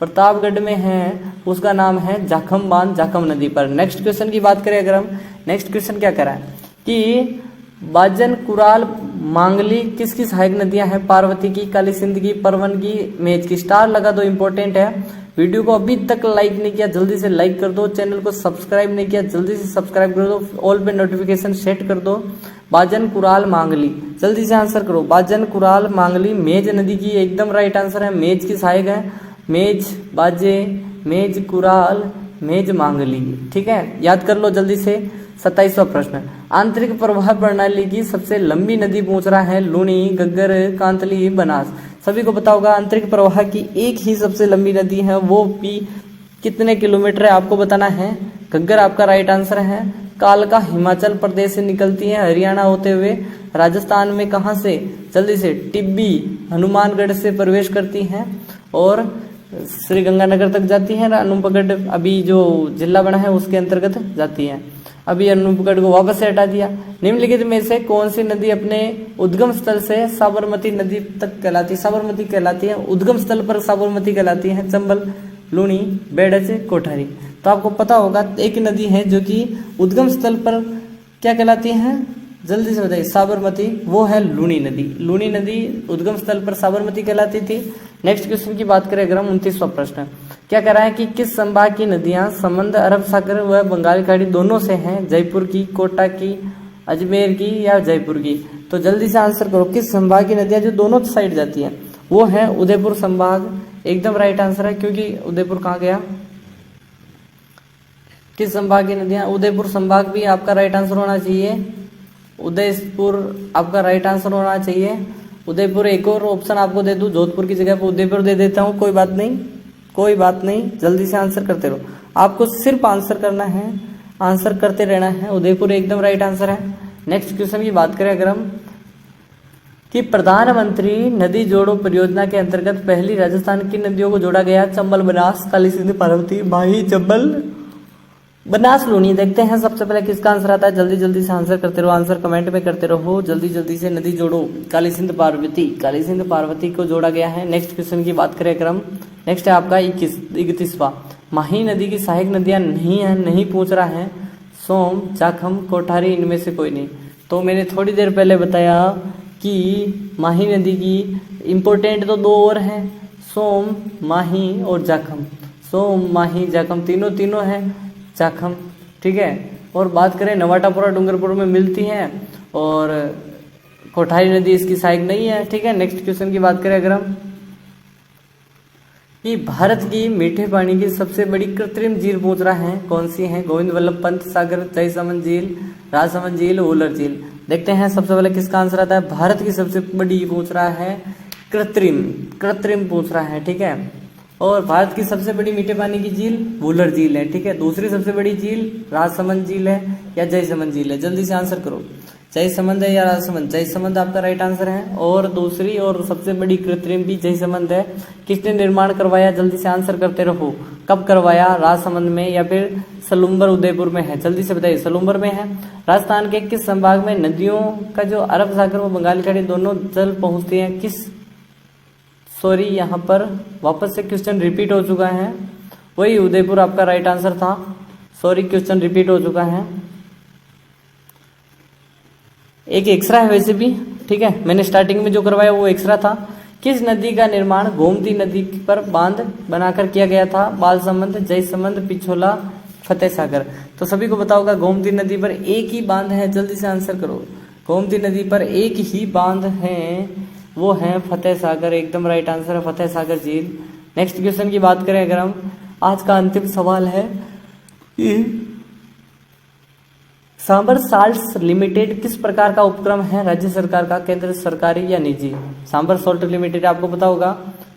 B: प्रतापगढ़ में है, उसका नाम है जाखम बांध, जाखम नदी पर। नेक्स्ट क्वेश्चन की बात करें अगर हम, नेक्स्ट क्वेश्चन क्या कह रहा है कि बाजन, कुराल, मांगली किसकी सहायक नदियां हैं। पार्वती की, काली सिंध की, परवन की, मेज की। स्टार लगा दो, इंपॉर्टेंट है। वीडियो को अभी तक लाइक नहीं किया, जल्दी से लाइक कर दो। चैनल को सब्सक्राइब नहीं किया, जल्दी से सब्सक्राइब कर दो। ऑल पे नोटिफिकेशन सेट कर दो। बाजन, कुराल, मांगली, जल्दी से आंसर करो। बाजन, कुराल, मांगली, मेज नदी की एकदम राइट आंसर है, मेज की सहायक है। मेज, बाजे, मेज, कुराल, मेज, मांगली। ठीक है, याद कर लो जल्दी से। 27वां प्रश्न, आंतरिक प्रवाह प्रणाली की सबसे लंबी नदी पूछ रहा है। लूनी, गग्गर, कांतली, बनास। सभी को पता होगा आंतरिक प्रवाह की एक ही सबसे लंबी नदी है, वो भी कितने किलोमीटर है आपको बताना है। गग्गर आपका राइट आंसर है। कालका हिमाचल प्रदेश से निकलती है, हरियाणा होते हुए राजस्थान में कहाँ से, जल्दी से टिब्बी, हनुमानगढ़ से प्रवेश करती हैं और श्री गंगानगर तक जाती है। अनूपगढ़ अभी जो जिला बना है उसके अंतर्गत जाती है। अभी अनूपगढ़ को वापस से हटा दिया। निम्नलिखित में से कौन सी नदी अपने उद्गम स्थल से साबरमती नदी तक कहलाती, साबरमती कहलाती है, उद्गम स्थल पर साबरमती कहलाती है। चंबल, लूनी, बेडज, कोठारी। तो आपको पता होगा एक नदी है जो कि उद्गम स्थल पर क्या कहलाती है, जल्दी से बताइए, साबरमती, वो है लूनी नदी। लूनी नदी उद्गम स्थल पर साबरमती कहलाती थी। नेक्स्ट क्वेश्चन की बात करें अगर हम, 29वां प्रश्न क्या कह रहा है कि किस संभाग की नदियां संबंध अरब सागर व बंगाल खाड़ी दोनों से हैं। जयपुर की, कोटा की, अजमेर की या जयपुर की। तो जल्दी से आंसर करो, किस संभाग की नदियां जो दोनों साइड जाती हैं, वो है उदयपुर संभाग, एकदम राइट आंसर है। क्योंकि उदयपुर कहाँ गया, किस संभाग की नदियां, उदयपुर संभाग भी आपका राइट आंसर होना चाहिए। उदयपुर आपका राइट आंसर होना चाहिए। उदयपुर, एक और ऑप्शन आपको दे दूं, जोधपुर की जगह पर उदयपुर दे देता हूं, कोई बात नहीं, कोई बात नहीं, जल्दी से आंसर करते रहो। आपको सिर्फ आंसर करना है, आंसर करते रहना है। उदयपुर एकदम राइट आंसर है। नेक्स्ट क्वेश्चन की बात करें अगर हम कि प्रधानमंत्री नदी जोड़ो परियोजना के अंतर्गत पहली राजस्थान की नदियों को जोड़ा गया। चंबल, बनास, काली सिंध, पार्वती, माही, चंबल, बनास, लूनी। देखते हैं सबसे पहले किसका आंसर आता है, जल्दी जल्दी से आंसर करते रहो, आंसर कमेंट में करते रहो, जल्दी जल्दी से। नदी जोड़ो, काली सिंध, पार्वती, काली सिंध, पार्वती को जोड़ा गया है। नेक्स्ट क्वेश्चन की बात करें अगर हम, नेक्स्ट है आपका 31वां, माही नदी की सहायक नदियां नहीं है, नहीं पूछ रहा है। सोम, जाखम, कोठारी, इनमें से कोई नहीं। तो मैंने थोड़ी देर पहले बताया कि माही नदी की इंपॉर्टेंट तो 2 और हैं, सोम, माही और जाखम। सोम, माही, जाखम तीनों है, जाखम। ठीक है, और बात करें नवाटापुरा, डूंगरपुर में मिलती हैं और कोठारी नदी इसकी सहायक नहीं है। ठीक है, नेक्स्ट क्वेश्चन की बात करें अगर हम कि भारत की मीठे पानी की सबसे बड़ी कृत्रिम झील पूछ रहा है, कौन सी है। गोविंद वल्लभ पंत सागर, जयसमंद झील, राजसमंद झील, वुलर झील। देखते हैं सबसे पहले किसका आंसर आता है। भारत की सबसे बड़ी पूछ रहा है, कृत्रिम पूछ रहा है। ठीक है, और भारत की सबसे बड़ी मीठे पानी की झील वुलर झील है, ठीक है। दूसरी सबसे बड़ी झील राजसमंद झील है या जयसमंद झील है, जल्दी से आंसर करो। जयसमंद है या राजसमंद? जयसमंद आपका राइट आंसर है। और दूसरी और सबसे बड़ी कृत्रिम भी जयसमंद है। किसने निर्माण करवाया? जल्दी से आंसर करते रहो। कब करवाया? राजसमंद में या फिर सलुम्बर उदयपुर में है? जल्दी से बताइए। सलुम्बर में है। राजस्थान के किस संभाग में नदियों का जो अरब सागर व बंगाल की खाड़ी दोनों जल पहुंचते हैं? किस सॉरी यहाँ पर वापस से क्वेश्चन रिपीट हो चुका है। वही उदयपुर आपका राइट आंसर था। सॉरी क्वेश्चन रिपीट हो चुका है। एक एक्स्ट्रा है वैसे भी, ठीक है। मैंने स्टार्टिंग में जो करवाया वो एक्स्ट्रा था। किस नदी का निर्माण गोमती नदी पर बांध बनाकर किया गया था? बालसमंद, जयसमंद, पिछोला, फतेह सागर। तो सभी को बताओगा गोमती नदी पर एक ही बांध है, जल्दी से आंसर करो। गोमती नदी पर एक ही बांध है, वो है फतेह सागर। एकदम राइट आंसर है फतेह सागर झील। नेक्स्ट क्वेश्चन की बात करें अगर हम, आज का अंतिम सवाल है सांबर साल्ट्स लिमिटेड किस प्रकार का उपक्रम है? राज्य सरकार का, केंद्र सरकारी या निजी? सांबर सॉल्ट लिमिटेड आपको पता होगा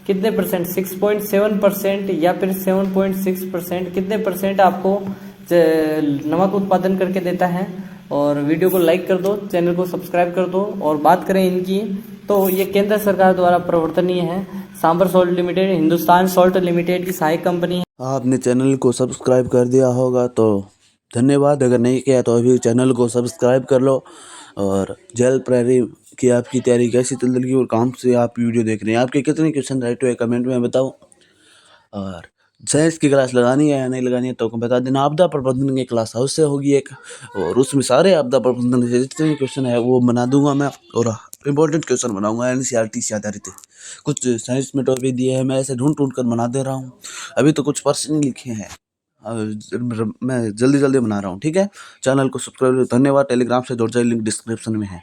B: कितने परसेंट, 6.7% या फिर 7.6%, कितने परसेंट आपको नमक उत्पादन करके देता है? और वीडियो को लाइक कर दो, चैनल को सब्सक्राइब कर दो। और बात करें इनकी तो ये केंद्र सरकार द्वारा प्रवर्तनीय है। Sambhar salt limited Hindustan salt limited की सहायक कंपनी है।
A: आपने चैनल को सब्सक्राइब कर दिया होगा तो धन्यवाद, अगर नहीं किया तो अभी चैनल को सब्सक्राइब कर लो। और जेल प्रेरी की आपकी तैयारी कैसी चल रही है और कहाँ से आप वीडियो देख रहे हैं, आपके कितने क्वेश्चन राइट हुए कमेंट में बताओ। और साइंस की क्लास लगानी है या नहीं लगानी है तो बता देना। आपदा प्रबंधन की क्लास हाउस से होगी एक, और उसमें सारे आपदा प्रबंधन से जितने क्वेश्चन है वो बना दूंगा मैं, और इंपॉर्टेंट क्वेश्चन बनाऊंगा NCERT से आधारित। कुछ साइंस में टॉपिक दिए हैं, मैं ऐसे ढूंढ कर बना दे रहा हूँ। अभी तो कुछ प्रश्न लिखे हैं, मैं जल्दी बना रहा हूँ, ठीक है। चैनल को सब्सक्राइब, धन्यवाद। टेलीग्राम से जुड़ जाए, लिंक डिस्क्रिप्शन में है।